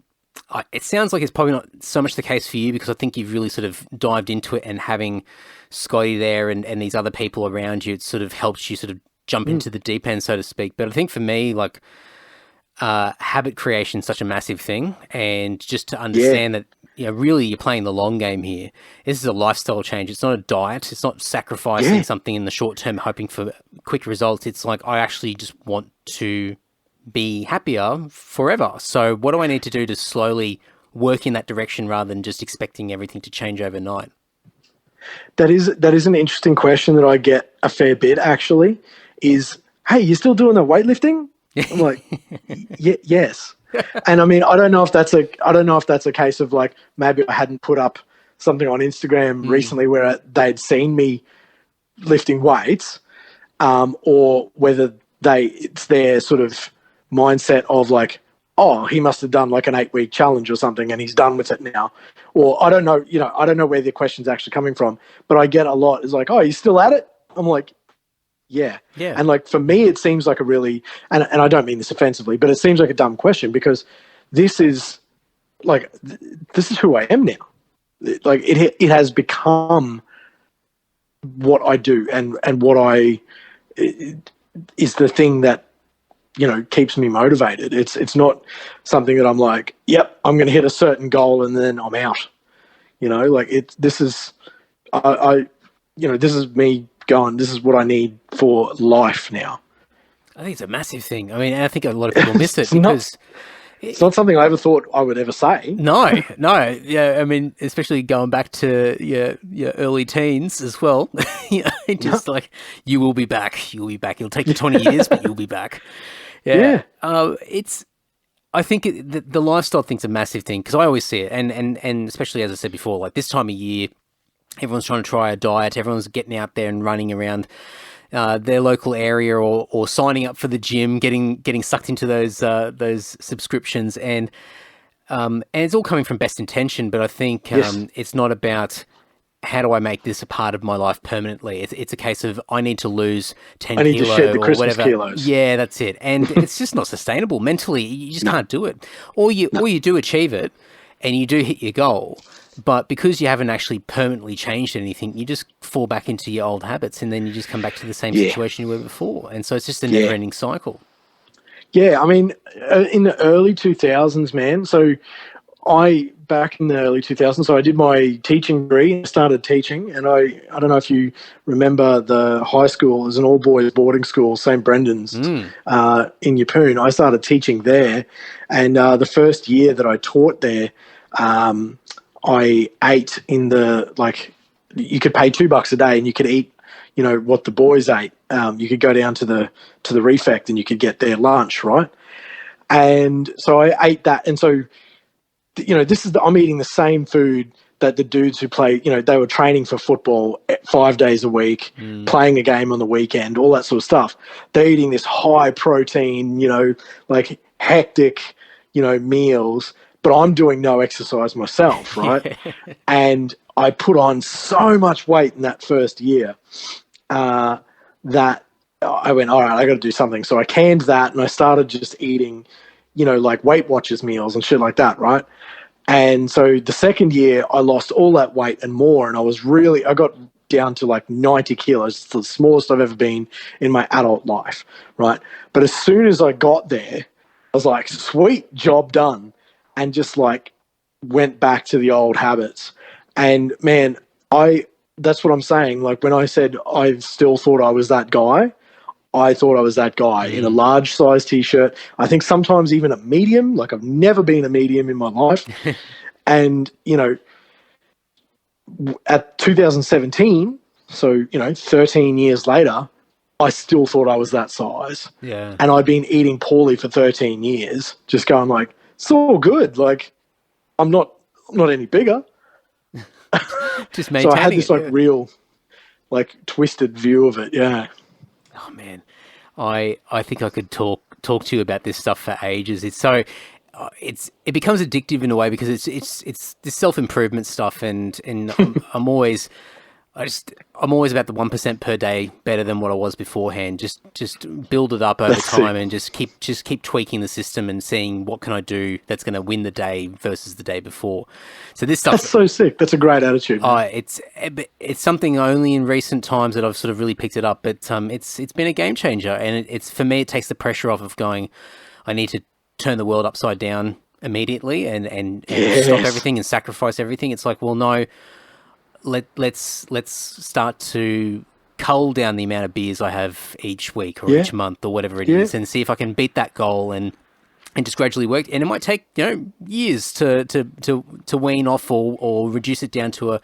it sounds like it's probably not so much the case for you, because I think you've really sort of dived into it, and having Scotty there and these other people around you, it sort of helps you sort of jump into the deep end, so to speak. But I think for me, like, habit creation is such a massive thing, and just to understand that, you know, really you're playing the long game here. This is a lifestyle change. It's not a diet. It's not sacrificing something in the short term, hoping for quick results. It's like, I actually just want to be happier forever. So what do I need to do to slowly work in that direction, rather than just expecting everything to change overnight? That is an interesting question that I get a fair bit, actually, is, hey, you still doing the weightlifting? I'm like, yes. And I mean, I don't know if that's a case of, like, maybe I hadn't put up something on Instagram recently where they'd seen me lifting weights, or whether it's their sort of mindset of like, oh, he must have done like an 8-week challenge or something and he's done with it now. Or I don't know, you know, I don't know where the question's actually coming from, but I get a lot. It's like, oh, you still at it? I'm like, yeah. And like, for me, it seems like a really, and I don't mean this offensively, but it seems like a dumb question, because this is like, this is who I am now. Like, it has become what I do, and what is the thing that, you know, keeps me motivated. It's not something that I'm like, yep, I'm going to hit a certain goal and then I'm out. You know, like, this is me going, this is what I need for life now. I think it's a massive thing. I mean, I think a lot of people miss it, because it's not something I ever thought I would ever say. No. Yeah, I mean, especially going back to your early teens as well. You know, just like, you will be back. You'll be back. It'll take you 20 years, but you'll be back. Yeah. I think the lifestyle thing's a massive thing, because I always see it, and especially, as I said before, like this time of year, everyone's trying to try a diet. Everyone's getting out there and running around their local area, or signing up for the gym, getting sucked into those subscriptions, and it's all coming from best intention. But I think it's not about, how do I make this a part of my life permanently? It's a case of, I need to lose 10 I need kilo to shed the or Christmas whatever. kilos. Yeah, that's it. And it's just not sustainable mentally. You just can't do it. Or you do achieve it, and you do hit your goal, but because you haven't actually permanently changed anything, you just fall back into your old habits, and then you just come back to the same situation you were before. And so it's just a never-ending cycle. Yeah, I mean, in the early 2000s, man, so back in the early 2000s, so I did my teaching degree, started teaching, and I don't know if you remember the high school, as an all-boys boarding school, St. Brendan's, in Yeppoon. I started teaching there, and the first year that I taught there, I ate in the, like, you could pay $2 a day and you could eat, you know, what the boys ate. You could go down to the refect and you could get their lunch, right? And so I ate that, and so, you know, I'm eating the same food that the dudes who play, you know, they were training for football 5 days a week, playing a game on the weekend, all that sort of stuff. They're eating this high protein, you know, like hectic, you know, meals, but I'm doing no exercise myself, right? And I put on so much weight in that first year that I went, all right, I got to do something. So I canned that and I started just eating, like Weight Watchers meals and shit like that, right? And so the second year I lost all that weight and more, and I got down to like 90 kilos. It's the smallest I've ever been in my adult life, right? But as soon as I got there, I was like, sweet, job done, and just like went back to the old habits. And man, that's what I'm saying. Like when I said I still thought I was that guy, I thought I was that guy in a large size t-shirt. I think sometimes even a medium. Like I've never been a medium in my life. And, at 2017, so, 13 years later, I still thought I was that size. Yeah. And I'd been eating poorly for 13 years, just going like, it's all good. Like I'm not any bigger. Just maintaining. So I had this real, twisted view of it. Yeah. Oh man, I think I could talk to you about this stuff for ages. It's so it becomes addictive in a way because it's this self-improvement stuff, and I'm always about the 1% per day better than what I was beforehand. Just build it up over time and just keep tweaking the system and seeing what can I do that's going to win the day versus the day before. So this stuff, that's so sick. That's a great attitude. It's something only in recent times that I've sort of really picked it up, but it's been a game changer, and it's for me it takes the pressure off of going, I need to turn the world upside down immediately and stop everything and sacrifice everything. It's like, well, no. Let's start to cull down the amount of beers I have each week or each month or whatever it is, and see if I can beat that goal and just gradually work. And it might take years to wean off or reduce it down to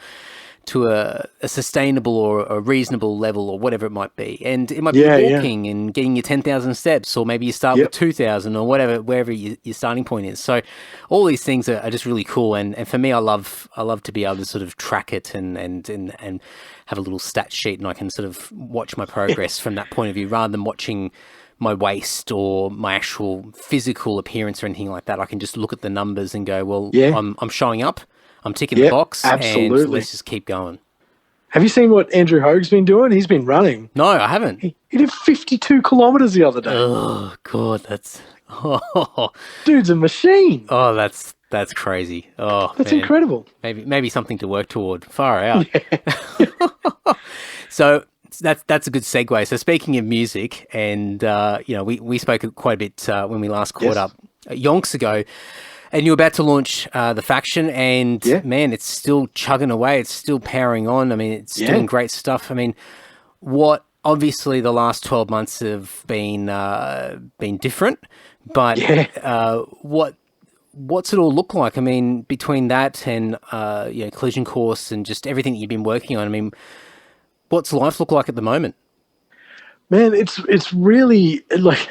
a sustainable or a reasonable level or whatever it might be. And it might be walking and getting your 10,000 steps, or maybe you start with 2,000 or wherever your starting point is. So all these things are just really cool. And for me, I love to be able to sort of track it and have a little stat sheet, and I can sort of watch my progress from that point of view, rather than watching my waist or my actual physical appearance or anything like that. I can just look at the numbers and go, well, I'm showing up. I'm ticking the box, and let's just keep going. Have you seen what Andrew Hogue's been doing? He's been running. No, I haven't. He did 52 kilometers the other day. Oh, God, that's... Dude's a machine. Oh, that's crazy. Oh, that's man. incredible. Maybe something to work toward. Far out. Yeah. So that's a good segue. So speaking of music, and we spoke quite a bit when we last caught up yonks ago. And you're about to launch The Faction, and man, it's still chugging away. It's still powering on. I mean, it's doing great stuff. I mean, obviously the last 12 months have been different, but what's it all look like? I mean, between that and Collision Course and just everything that you've been working on, I mean, what's life look like at the moment? Man, it's really like,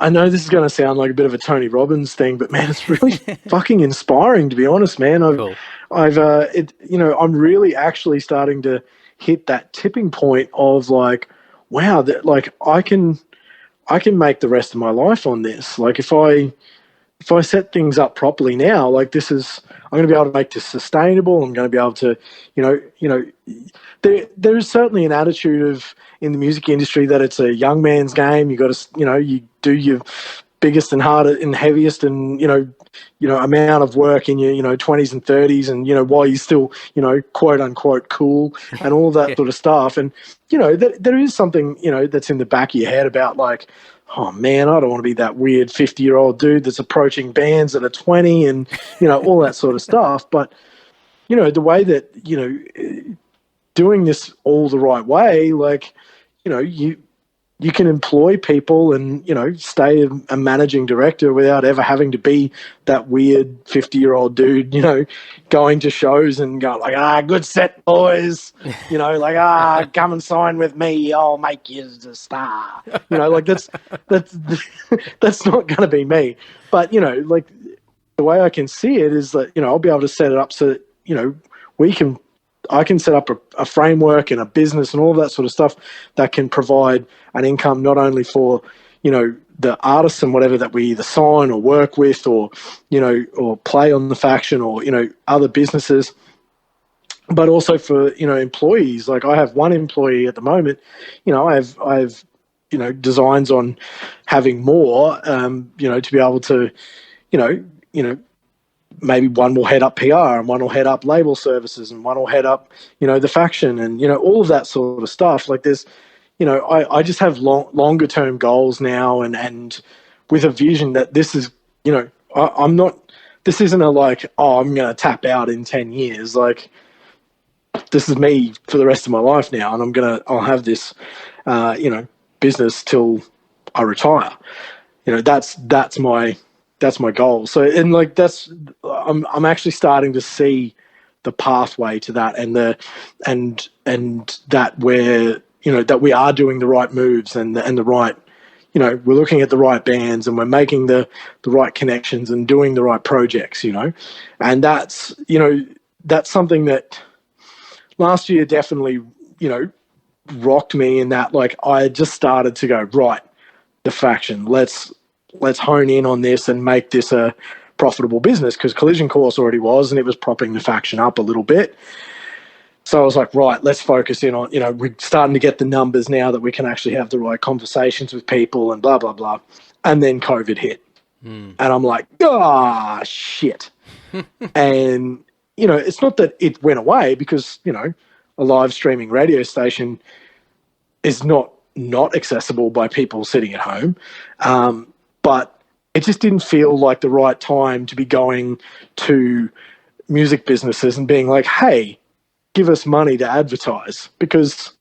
I know this is going to sound like a bit of a Tony Robbins thing, but man, it's really fucking inspiring, to be honest, man. I'm really actually starting to hit that tipping point of like, wow, that like I can make the rest of my life on this. Like if I set things up properly now, like I'm going to be able to make this sustainable. I'm going to be able to, there is certainly an attitude in the music industry that it's a young man's game. You got to, you do your biggest and hardest and heaviest and, amount of work in your, 20s and 30s and, while you're still, quote unquote cool and all that sort of stuff. And, there is something, that's in the back of your head about like, oh man, I don't want to be that weird 50-year-old dude that's approaching bands that are 20 and, all that sort of stuff. But, the way that, doing this all the right way, like, you can employ people and, stay a managing director without ever having to be that weird 50-year-old dude, going to shows and going like, good set, boys, come and sign with me. I'll make you a star. Like that's not going to be me. But, like the way I can see it is that, I'll be able to set it up so that, I can set up a framework and a business and all that sort of stuff that can provide an income not only for, the artists and whatever that we either sign or work with, or or play on the faction, or other businesses, but also for employees. Like, I have one employee at the moment. I have designs on having more. To be able to maybe one will head up PR, and one will head up label services, and one will head up the faction, and all of that sort of stuff. Like, there's I just have longer term goals now, and with a vision that this is I'm not. This isn't a like, oh, I'm going to tap out in 10 years. Like, this is me for the rest of my life now, and I'll have this business till I retire. That's my goal. So, and like, I'm actually starting to see the pathway to that, and that where that we are doing the right moves, and the right, we're looking at the right bands, and we're making the right connections, and doing the right projects, and that's something that last year definitely rocked me, in that, like, I just started to go, right, the faction, let's hone in on this and make this a profitable business, because Collision Course already was, and it was propping the faction up a little bit. So I was like, right, let's focus in on, we're starting to get the numbers now that we can actually have the right conversations with people, and blah, blah, blah. And then COVID hit. And I'm like, shit. And, it's not that it went away, because, a live streaming radio station is not accessible by people sitting at home. But it just didn't feel like the right time to be going to music businesses and being like, hey, give us money to advertise, because,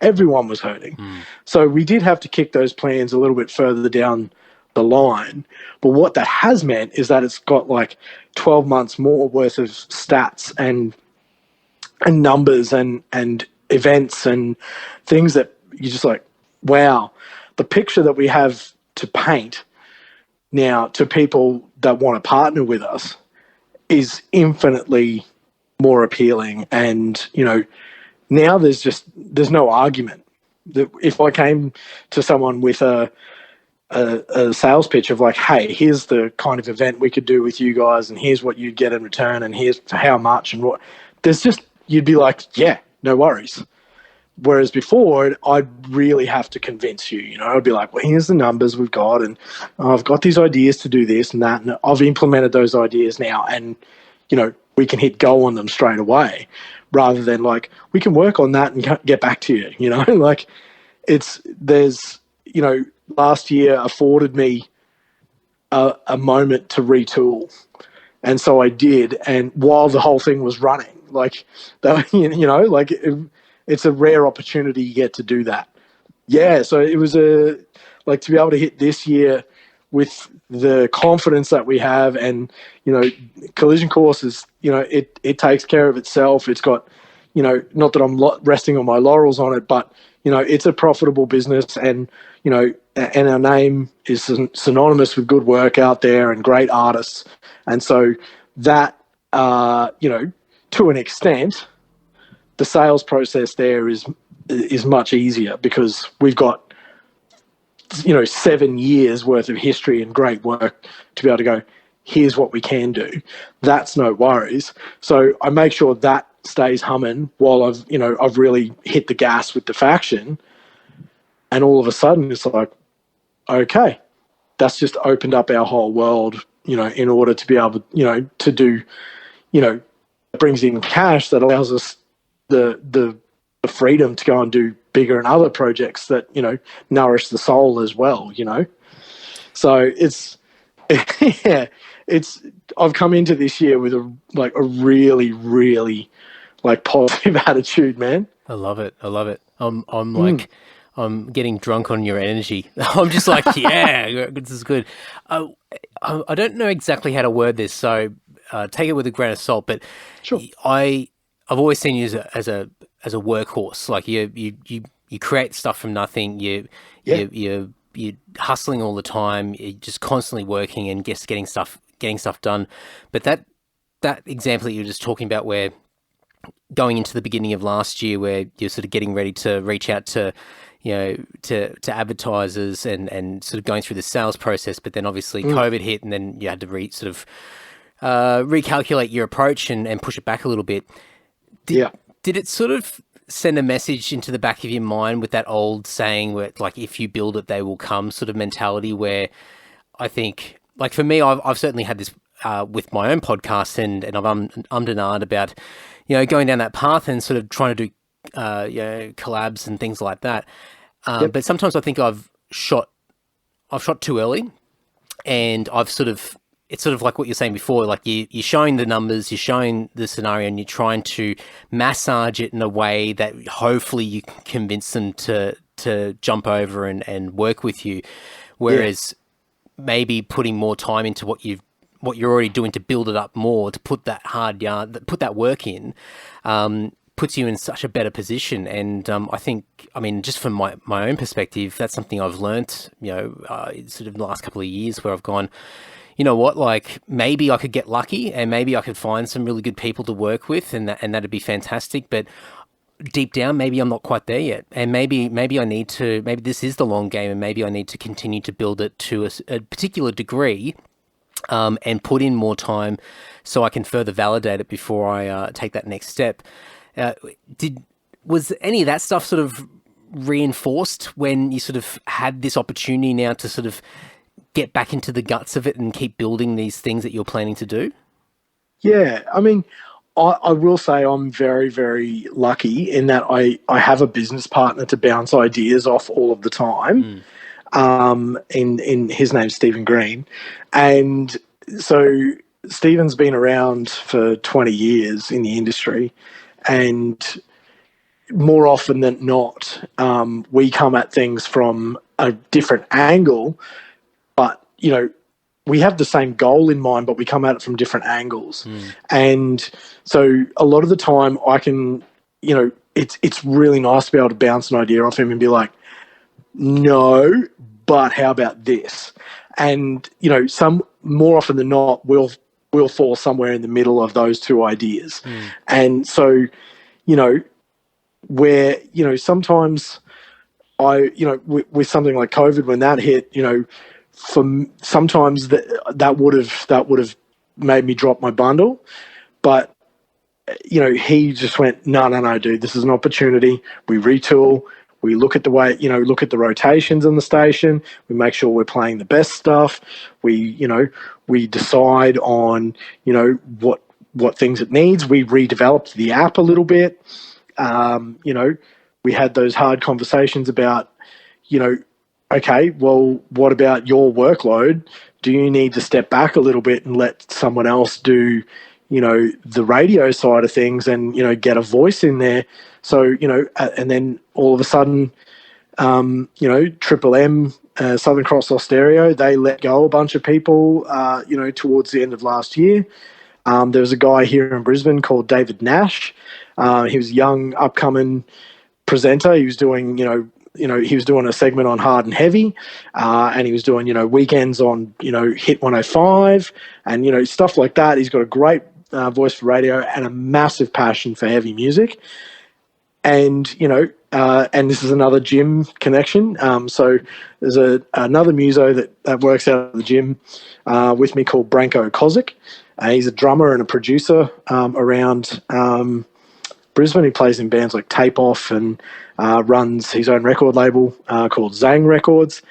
everyone was hurting. So we did have to kick those plans a little bit further down the line. But what that has meant is that it's got like 12 months more worth of stats and numbers and events and things that you're just like, wow, the picture that we have to paint now to people that want to partner with us is infinitely more appealing. And, now there's no argument. That if I came to someone with a sales pitch of like, hey, here's the kind of event we could do with you guys, and here's what you'd get in return, and here's how much, and what, you'd be like, yeah, no worries. Whereas before, I'd really have to convince you, I'd be like, well, here's the numbers we've got, and I've got these ideas to do this and that, and I've implemented those ideas now, and, we can hit go on them straight away, rather than like, we can work on that and get back to you, like last year afforded me a moment to retool. And so I did. And while the whole thing was running, like, it's a rare opportunity you get to do that. Yeah. So it was to be able to hit this year with the confidence that we have, and, Collision Course is, it takes care of itself. It's got, not that I'm resting on my laurels on it, but, it's a profitable business, and, and our name is synonymous with good work out there and great artists. And so that, to an extent, the sales process there is much easier, because we've got, 7 years worth of history and great work to be able to go, here's what we can do. That's no worries. So I make sure that stays humming while I've really hit the gas with the faction. And all of a sudden it's like, okay, that's just opened up our whole world, in order to be able, to do, it brings in cash that allows us the freedom to go and do bigger and other projects that, nourish the soul as well, So I've come into this year with a really, really positive attitude, man. I love it. I'm like, I'm getting drunk on your energy. I'm just like, yeah, this is good. I don't know exactly how to word this, so take it with a grain of salt. But sure. I've always seen you as a workhorse. Like you create stuff from nothing. You're hustling all the time. You're just constantly working and just getting stuff done. But that example that you were just talking about, where going into the beginning of last year, where you're sort of getting ready to reach out to to advertisers and sort of going through the sales process. But then obviously COVID hit, and then you had to recalculate your approach and push it back a little bit. Did it sort of send a message into the back of your mind with that old saying where, like, if you build it, they will come sort of mentality, where I think, like, for me, I've certainly had this with my own podcast, and I've ummed and ahed about, going down that path and sort of trying to do, collabs and things like that. But sometimes I think I've shot too early, and it's sort of like what you're saying before, like you're showing the numbers, you're showing the scenario, and you're trying to massage it in a way that hopefully you can convince them to jump over and work with you. Whereas maybe putting more time into what you're already doing to build it up more, to put that put that work in, puts you in such a better position. And I think, just from my own perspective, that's something I've learnt, sort of in the last couple of years, where I've gone, you know what, like, maybe I could get lucky and maybe I could find some really good people to work with, and that'd be fantastic. But deep down, maybe I'm not quite there yet. And maybe this is the long game, and maybe I need to continue to build it to a particular degree, and put in more time so I can further validate it before I take that next step. Was any of that stuff sort of reinforced when you sort of had this opportunity now to sort of get back into the guts of it and keep building these things that you're planning to do? Yeah, I will say I'm very, very lucky in that I have a business partner to bounce ideas off all of the time. In his name's Stephen Green. And so Stephen's been around for 20 years in the industry, and more often than not, we come at things from a different angle, but, we have the same goal in mind, but we come at it from different angles. And so a lot of the time I can, it's really nice to be able to bounce an idea off him and be like, no, but how about this? And, some more often than not, we'll fall somewhere in the middle of those two ideas. And so, where, sometimes with something like COVID, when that hit, sometimes that would have made me drop my bundle. But, he just went, no, dude, this is an opportunity. We retool. We look at the way, look at the rotations on the station. We make sure we're playing the best stuff. We decide on, what things it needs. We redeveloped the app a little bit. We had those hard conversations about, okay, well, what about your workload? Do you need to step back a little bit and let someone else do, the radio side of things and, get a voice in there? So, and then all of a sudden, Triple M, Southern Cross Lost Stereo, they let go a bunch of people, towards the end of last year. There was a guy here in Brisbane called David Nash. He was a young, upcoming presenter. He was doing, he was doing a segment on Hard and Heavy, and he was doing, weekends on, Hit 105 and, stuff like that. He's got a great voice for radio and a massive passion for heavy music. And, and this is another gym connection. So there's another muso that works out of the gym with me called Branko Kozik. He's a drummer and a producer around Brisbane. He plays in bands like Tape Off and runs his own record label called Zang Records.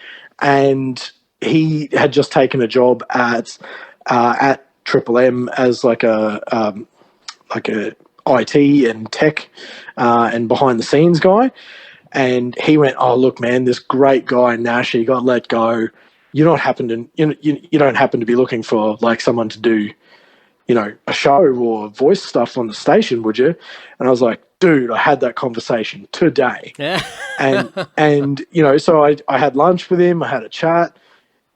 And he had just taken a job at Triple M as like a IT and tech and behind the scenes guy. And he went, oh, look, man, this great guy, Nash, he got let go. You don't happen to be looking for like someone to do, a show or voice stuff on the station, would you? And I was like, dude, I had that conversation today. Yeah. and so I had lunch with him, I had a chat,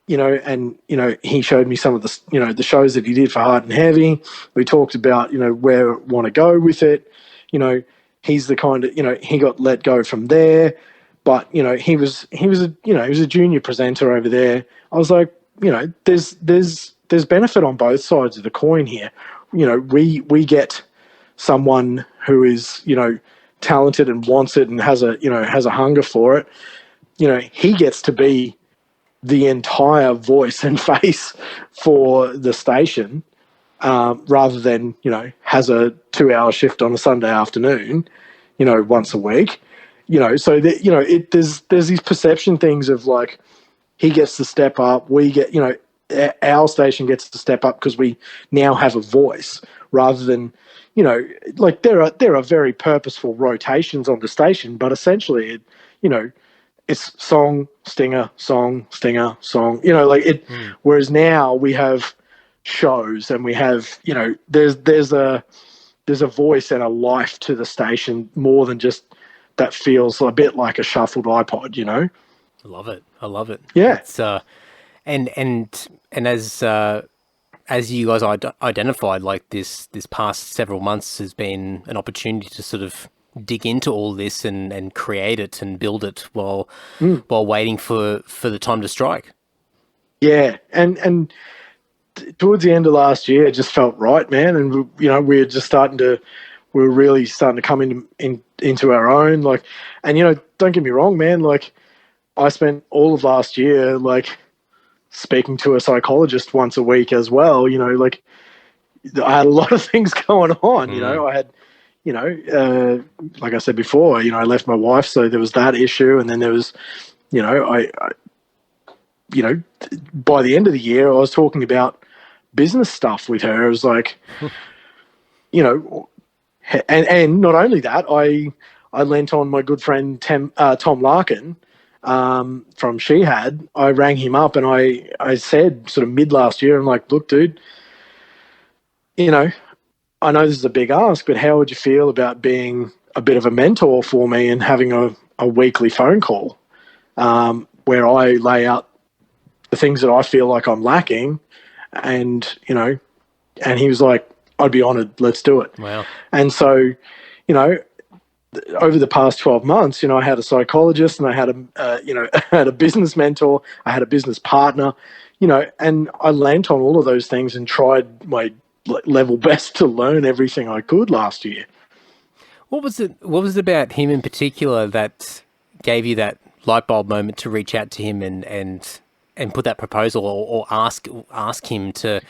and, he showed me some of the, the shows that he did for Hard and Heavy. We talked about, where we want to go with it. He's the kind of, he got let go from there, but, he was a junior presenter over there. I was like, there's benefit on both sides of the coin here. We get someone who is, talented and wants it and has a hunger for it, he gets to be the entire voice and face for the station, rather than, has a 2-hour shift on a Sunday afternoon, once a week, so that, there's these perception things of like, he gets to step up, we get, our station gets to step up because we now have a voice, rather than, like there are very purposeful rotations on the station, but essentially it's song, stinger, song, stinger, song, whereas now we have shows and we have, there's a voice and a life to the station more than just that feels a bit like a shuffled iPod, I love it. Yeah. It's, and as you guys identified, like this past several months has been an opportunity to sort of dig into all this and create it and build it while waiting for the time to strike. Yeah. And towards the end of last year, it just felt right, man. And, we were really starting to come into our own. Like, and, don't get me wrong, man, like I spent all of last year, like, speaking to a psychologist once a week as well, like I had a lot of things going on, I had, like I said before, I left my wife, so there was that issue. And then there was, I by the end of the year, I was talking about business stuff with her. It was like, and not only that, I lent on my good friend Tom Larkin, from Shehad. I rang him up and I said sort of mid last year, I'm like, look, dude, I know this is a big ask, but how would you feel about being a bit of a mentor for me and having a weekly phone call, where I lay out the things that I feel like I'm lacking, and, and he was like, I'd be honored. Let's do it. Wow. And so, over the past 12 months, I had a psychologist and I had I had a business mentor, I had a business partner, and I lent on all of those things and tried my level best to learn everything I could last year. What was it about him in particular that gave you that light bulb moment to reach out to him and put that proposal or ask him to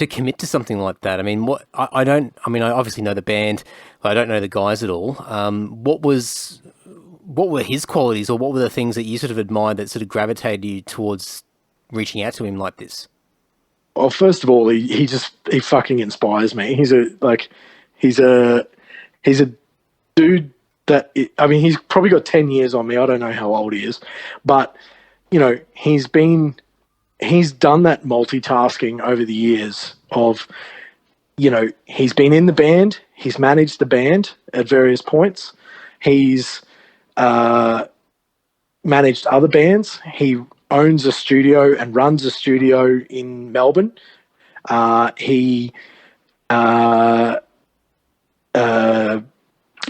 commit to something like that? I mean, I obviously know the band, but I don't know the guys at all. What were his qualities, or what were the things that you sort of admired that sort of gravitated you towards reaching out to him like this? Well, first of all, he fucking inspires me. He's a dude that, he's probably got 10 years on me. I don't know how old he is, but he's done that multitasking over the years of, he's been in the band, he's managed the band at various points, he's managed other bands, he owns a studio and runs a studio in Melbourne. He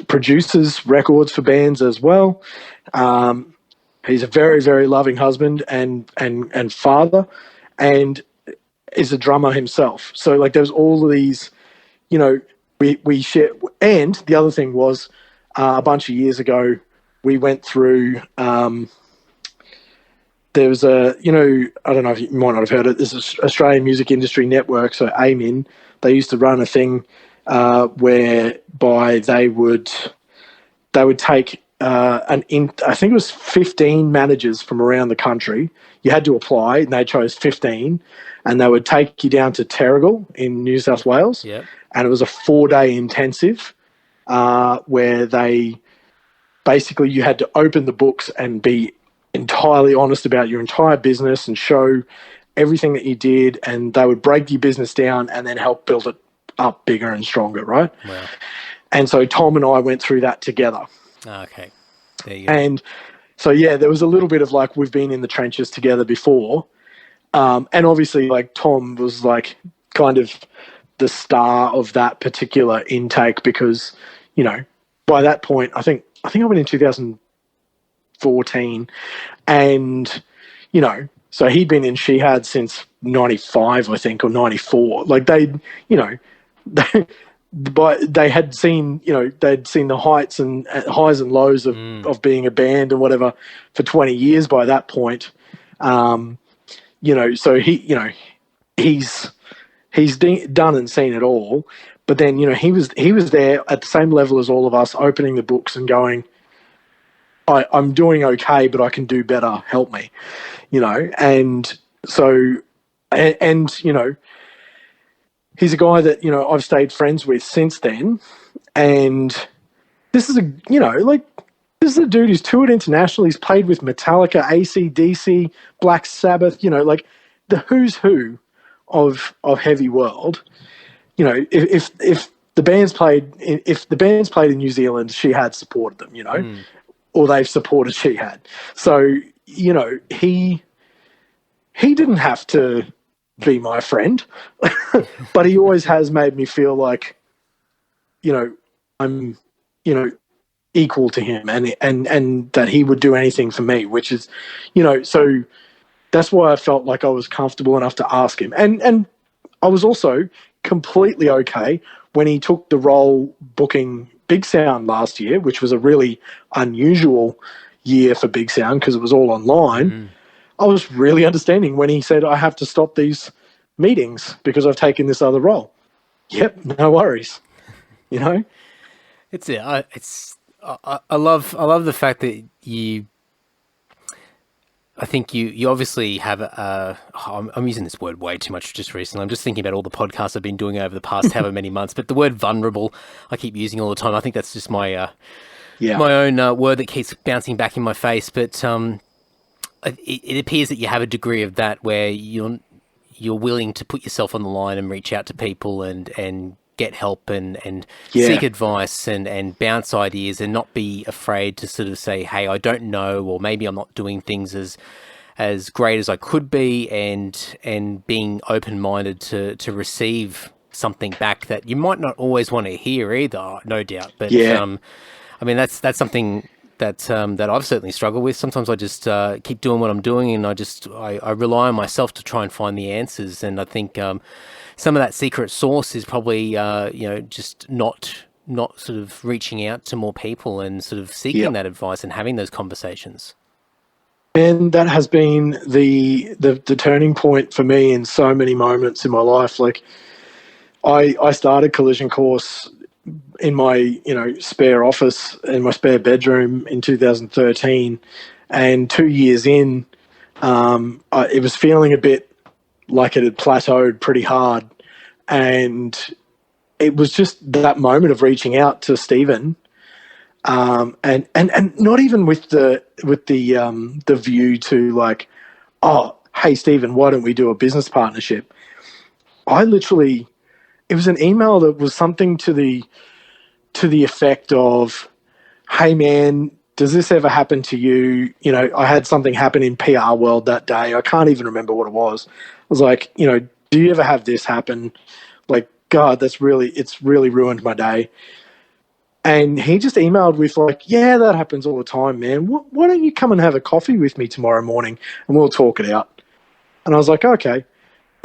produces records for bands as well. He's a very, very loving husband and father, and is a drummer himself. So like there's all of these, we share. And the other thing was a bunch of years ago, we went through, there was I don't know if you might not have heard it, this is Australian Music Industry Network, so AMIN. They used to run a thing whereby they would take I think it was 15 managers from around the country. You had to apply, and they chose 15, and they would take you down to Terrigal in New South Wales. Yep. And it was a 4-day intensive where they basically, you had to open the books and be entirely honest about your entire business and show everything that you did, and they would break your business down and then help build it up bigger and stronger, right? Wow. And so Tom and I went through that together. Okay. There you go. And so, yeah, there was a little bit of like, we've been in the trenches together before. And obviously like Tom was like kind of the star of that particular intake because, by that point, I think I went in 2014 and, so he'd been in Shehad since 95, I think, or 94. Like but they had seen, they'd seen the highs and lows of being a band and whatever for 20 years by that point. So he's done and seen it all. But then, he was there at the same level as all of us, opening the books and going, I'm doing okay, but I can do better. Help me, And so, he's a guy that, I've stayed friends with since then. And this is this is a dude who's toured internationally. He's played with Metallica, AC/DC, Black Sabbath, the who's who of heavy world. If the band's played in New Zealand, she had supported them, or they've supported she had. So, he didn't have to be my friend, but he always has made me feel like, I'm, equal to him and that he would do anything for me, which is, so that's why I felt like I was comfortable enough to ask him. And I was also completely okay when he took the role booking Big Sound last year, which was a really unusual year for Big Sound because it was all online. I was really understanding when he said, I have to stop these meetings because I've taken this other role. Yep, no worries. I love the fact that I think you obviously have I'm using this word way too much just recently. I'm just thinking about all the podcasts I've been doing over the past however many months, but the word vulnerable I keep using all the time. I think that's just my my own word that keeps bouncing back in my face. But it appears that you have a degree of that where you're willing to put yourself on the line and reach out to people and get help and seek advice and bounce ideas and not be afraid to sort of say, hey, I don't know, or maybe I'm not doing things as great as I could be, and being open-minded to receive something back that you might not always want to hear either, no doubt. But I mean, that's something that I've certainly struggled with. Sometimes I just keep doing what I'm doing, and I rely on myself to try and find the answers. And I think some of that secret sauce is probably just not sort of reaching out to more people and sort of seeking that advice and having those conversations. And that has been the turning point for me in so many moments in my life. Like I started Collision Course in my spare office in my spare bedroom in 2013, and 2 years in, it was feeling a bit like it had plateaued pretty hard, and it was just that moment of reaching out to Stephen, and not even with the view to like, oh, hey Stephen, why don't we do a business partnership? It was an email that was something to the effect of, hey man, does this ever happen to you? I had something happen in PR world that day. I can't even remember what it was. I was like, do you ever have this happen? Like, God, it's really ruined my day. And he just emailed with like, yeah, that happens all the time, man. Why don't you come and have a coffee with me tomorrow morning and we'll talk it out? And I was like, okay,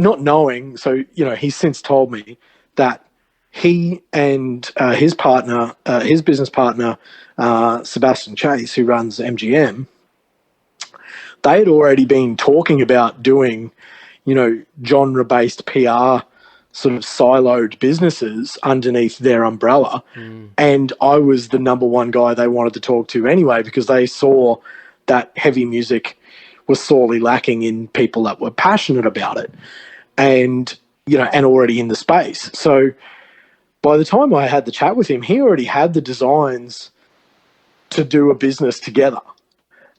not knowing. So, he's since told me that he and his partner, his business partner, Sebastian Chase, who runs MGM, they had already been talking about doing, genre-based PR sort of siloed businesses underneath their umbrella. And I was the number one guy they wanted to talk to anyway, because they saw that heavy music was sorely lacking in people that were passionate about it and already in the space. So by the time I had the chat with him, he already had the designs to do a business together.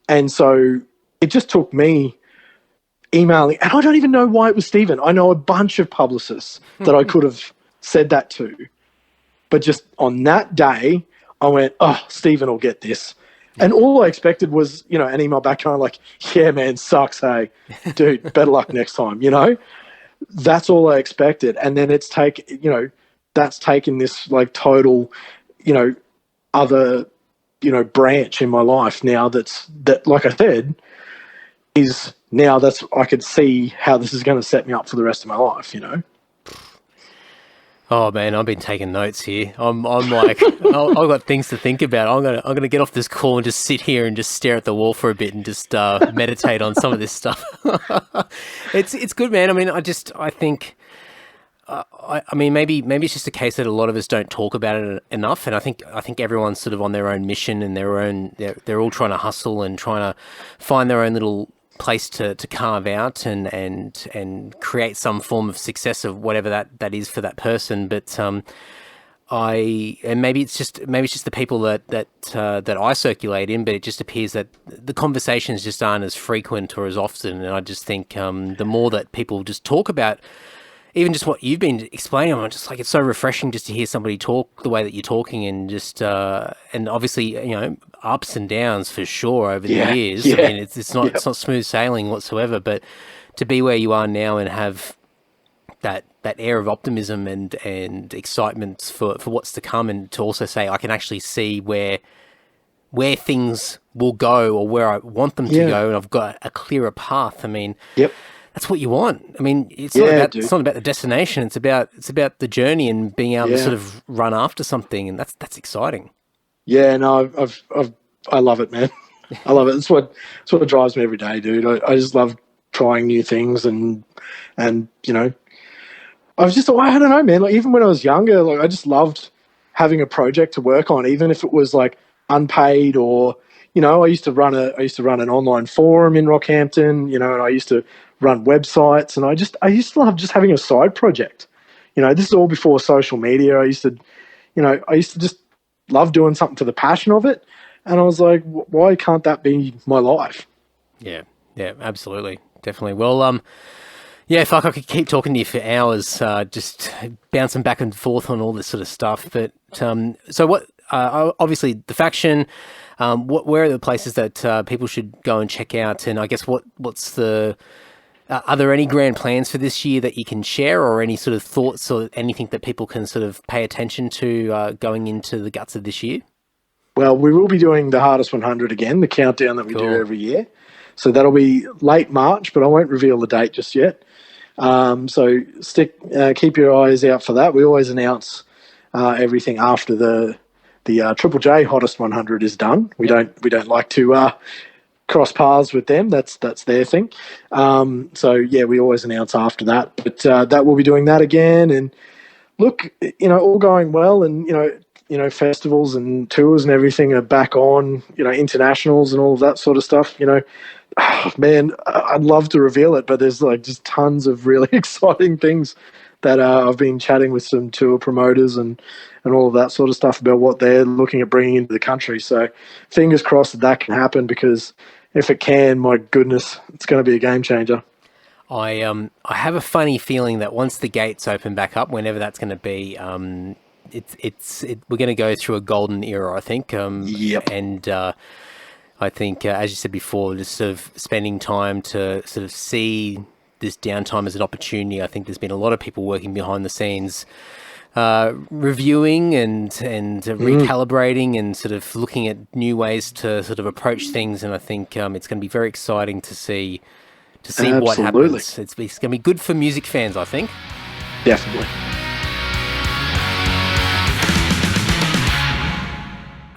And so it just took me emailing, and I don't even know why it was Stephen. I know a bunch of publicists that I could have said that to, but just on that day, I went, oh, Stephen will get this. And all I expected was, an email back kind of like, yeah, man, sucks, hey, dude, better luck next time, That's all I expected. And then it's that's taken this like total, other, branch in my life now that, like I said, is now I could see how this is going to set me up for the rest of my life, Oh man, I've been taking notes here. I'm like, I've got things to think about. I'm gonna get off this call and just sit here and just stare at the wall for a bit and just meditate on some of this stuff. It's good, man. I mean, I think. I mean, maybe it's just a case that a lot of us don't talk about it enough, and I think everyone's sort of on their own mission and they're all trying to hustle and trying to find their own little place to carve out and create some form of success of whatever that is for that person. But maybe it's just the people that I circulate in, but it just appears that the conversations just aren't as frequent or as often. And I just think the more that people just talk about even just what you've been explaining, I'm just like, it's so refreshing just to hear somebody talk the way that you're talking, and just and obviously, you know, ups and downs for sure over the years. I mean, it's not smooth sailing whatsoever, but to be where you are now and have that air of optimism and excitement for what's to come, and to also say I can actually see where things will go or where I want them to go, and I've got a clearer path. I mean, that's what you want. I mean, it's not about the destination. It's about the journey and being able to sort of run after something, and that's exciting. Yeah, no, I love it, man. I love it. It's what drives me every day, dude. I just love trying new things, and you know, I don't know, man. Like, even when I was younger, like, I just loved having a project to work on, even if it was like unpaid, or, you know, I used to run an online forum in Rockhampton, you know, and I used to run websites, and I used to love just having a side project. You know, this is all before social media. I used to just love doing something to the passion of it, and I was like, why can't that be my life? Yeah, absolutely, definitely. Well, yeah, fuck, I could keep talking to you for hours, just bouncing back and forth on all this sort of stuff. But so what? Obviously, the faction. Where are the places that people should go and check out? And I guess what's the are there any grand plans for this year that you can share, or any sort of thoughts or anything that people can sort of pay attention to going into the guts of this year? Well, we will be doing the Hardest 100 again, the countdown that we do every year. So that'll be late March, but I won't reveal the date just yet. So keep your eyes out for that. We always announce everything after the Triple J Hottest 100 is done. We don't like to cross paths with them. That's their thing. So yeah, we always announce after that. But that we'll be doing that again. And look, you know, all going well, and you know, festivals and tours and everything are back on. You know, internationals and all of that sort of stuff. You know, man, I'd love to reveal it, but there's like just tons of really exciting things that I've been chatting with some tour promoters and all of that sort of stuff about what they're looking at bringing into the country. So fingers crossed that can happen, because if it can, my goodness, it's going to be a game changer. I have a funny feeling that once the gates open back up, whenever that's going to be, we're going to go through a golden era, I think. And I think, as you said before, just sort of spending time to sort of see this downtime as an opportunity. I think there's been a lot of people working behind the scenes, reviewing and recalibrating and sort of looking at new ways to sort of approach things. And I think it's going to be very exciting to see what happens. It's going to be good for music fans, I think. Definitely.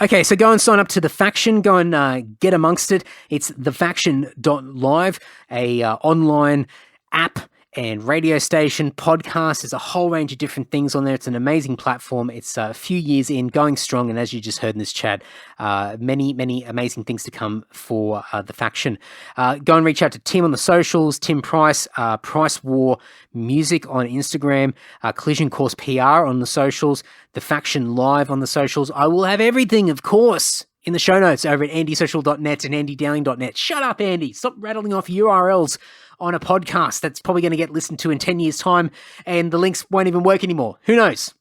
Okay, so go and sign up to The Faction. Go and get amongst it. It's thefaction.live, a online app and radio station, podcast. There's a whole range of different things on there. It's an amazing platform. It's a few years in, going strong, and as you just heard in this chat, many, many amazing things to come for The Faction. Go and reach out to Tim on the socials, Tim Price, Price War Music on Instagram, Collision Course PR on the socials, The Faction Live on the socials. I will have everything, of course, in the show notes over at andysocial.net and andydowling.net. Shut up, Andy. Stop rattling off URLs on a podcast that's probably going to get listened to in 10 years' time, and the links won't even work anymore. Who knows?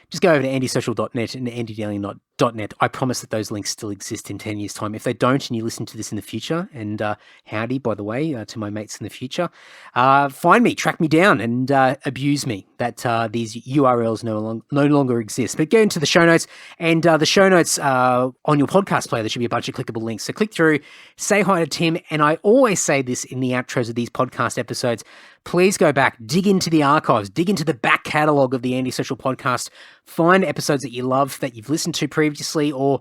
Just go over to andysocial.net and andydowling.net .net. I promise that those links still exist in 10 years' time. If they don't and you listen to this in the future, and howdy, by the way, to my mates in the future, find me, track me down, and abuse me that these URLs no longer exist. But get into the show notes, and the show notes on your podcast player, there should be a bunch of clickable links. So click through, say hi to Tim, and I always say this in the outros of these podcast episodes, please go back, dig into the archives, dig into the back catalogue of the Antisocial podcast, find episodes that you love, that you've listened to previously or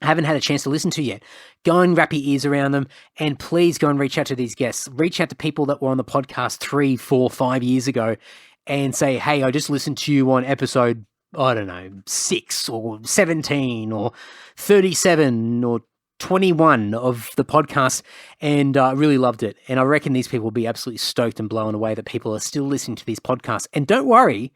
haven't had a chance to listen to yet. Go and wrap your ears around them, and please go and reach out to these guests. Reach out to people that were on the podcast 3, 4, 5 years ago and say, hey, I just listened to you on episode, I don't know, 6 or 17 or 37 or 21 of the podcast, and I really loved it. And I reckon these people will be absolutely stoked and blown away that people are still listening to these podcasts. And don't worry,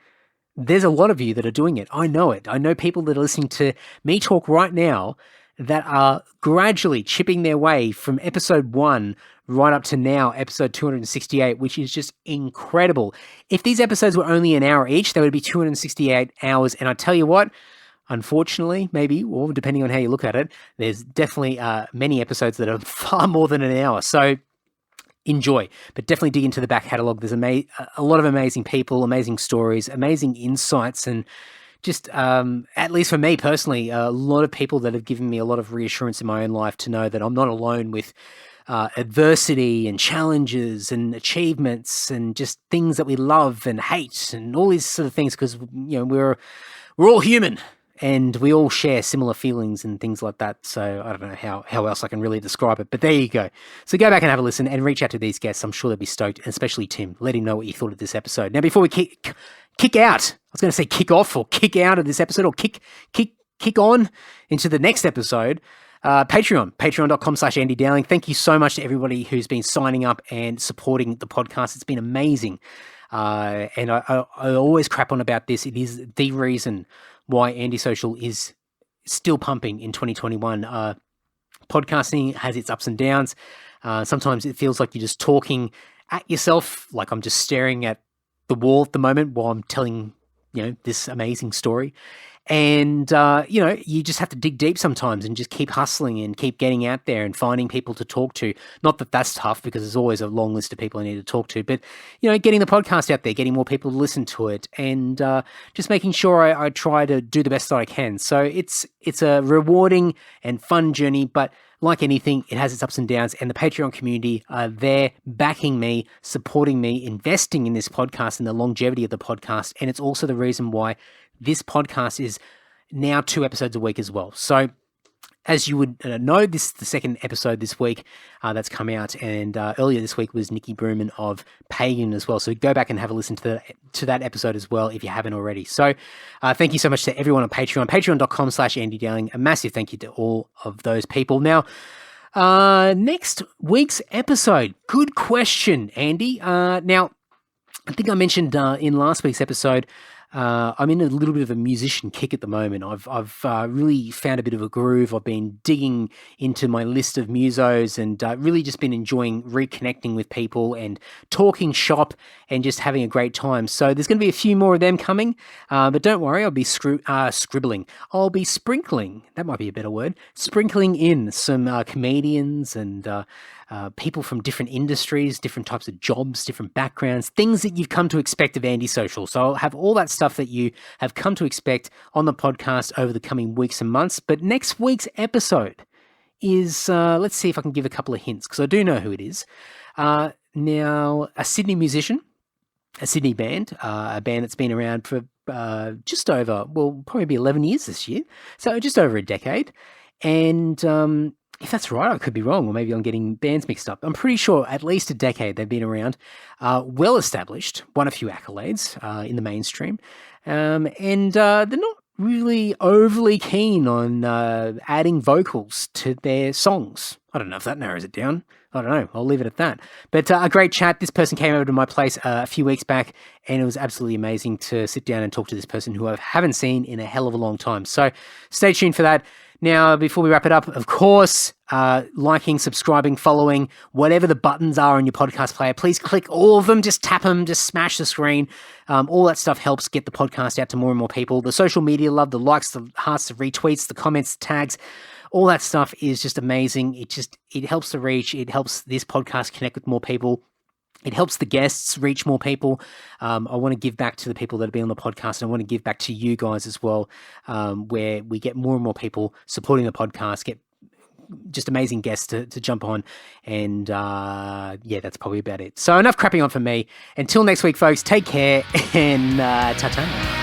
there's a lot of you that are doing it. I know it. I know people that are listening to me talk right now that are gradually chipping their way from episode 1 right up to now, episode 268, which is just incredible. If these episodes were only an hour each, they would be 268 hours. And I tell you what, unfortunately, maybe, or depending on how you look at it, there's definitely many episodes that are far more than an hour. So enjoy, but definitely dig into the back catalogue. There's a lot of amazing people, amazing stories, amazing insights, and just, at least for me personally, a lot of people that have given me a lot of reassurance in my own life to know that I'm not alone with adversity and challenges and achievements and just things that we love and hate and all these sort of things, because, you know, we're all human. And we all share similar feelings and things like that. So I don't know how else I can really describe it. But there you go. So go back and have a listen and reach out to these guests. I'm sure they'll be stoked, and especially Tim. Let him know what you thought of this episode. Now, before we kick out, I was going to say kick off or kick out of this episode, or kick on into the next episode, patreon.com/Andy Dowling. Thank you so much to everybody who's been signing up and supporting the podcast. It's been amazing. And I always crap on about this. It is the reason why Antisocial is still pumping in 2021. Podcasting has its ups and downs. Sometimes it feels like you're just talking at yourself, like I'm just staring at the wall at the moment while I'm telling, this amazing story. And, you just have to dig deep sometimes and just keep hustling and keep getting out there and finding people to talk to. Not that that's tough, because there's always a long list of people I need to talk to, but, getting the podcast out there, getting more people to listen to it, and just making sure I try to do the best that I can. So it's a rewarding and fun journey, but like anything, it has its ups and downs, and the Patreon community are there backing me, supporting me, investing in this podcast and the longevity of the podcast. And it's also the reason why this podcast is now 2 episodes a week as well. So as you would know, this is the second episode this week that's come out, and earlier this week was Nikki Bruman of Pagan as well. So go back and have a listen to that episode as well if you haven't already. So thank you so much to everyone on Patreon, patreon.com/Andy Dowling. A massive thank you to all of those people. Now, next week's episode. Good question, Andy. Now, I think I mentioned in last week's episode, I'm in a little bit of a musician kick at the moment. I've really found a bit of a groove. I've been digging into my list of musos and really just been enjoying reconnecting with people and talking shop and just having a great time. So there's going to be a few more of them coming, but don't worry, I'll be scribbling. I'll be sprinkling, that might be a better word, sprinkling in some comedians and people from different industries, different types of jobs, different backgrounds, things that you've come to expect of Antisocial. So I'll have all that stuff that you have come to expect on the podcast over the coming weeks and months. But next week's episode is, let's see if I can give a couple of hints, because I do know who it is. Now, a Sydney musician, a Sydney band, a band that's been around for just over, probably be 11 years this year. So just over a decade. And if that's right, I could be wrong, or maybe I'm getting bands mixed up. I'm pretty sure at least a decade they've been around, well established, won a few accolades in the mainstream, and they're not really overly keen on adding vocals to their songs. I don't know if that narrows it down. I don't know. I'll leave it at that. But a great chat. This person came over to my place a few weeks back, and it was absolutely amazing to sit down and talk to this person who I haven't seen in a hell of a long time. So stay tuned for that. Now, before we wrap it up, of course, liking, subscribing, following, whatever the buttons are on your podcast player, please click all of them. Just tap them, just smash the screen. All that stuff helps get the podcast out to more and more people. The social media love, the likes, the hearts, the retweets, the comments, tags, all that stuff is just amazing. It helps the reach. It helps this podcast connect with more people. It helps the guests reach more people. I want to give back to the people that have been on the podcast, and I want to give back to you guys as well, where we get more and more people supporting the podcast, get just amazing guests to jump on. And yeah, that's probably about it. So enough crapping on for me. Until next week, folks, take care and ta-ta.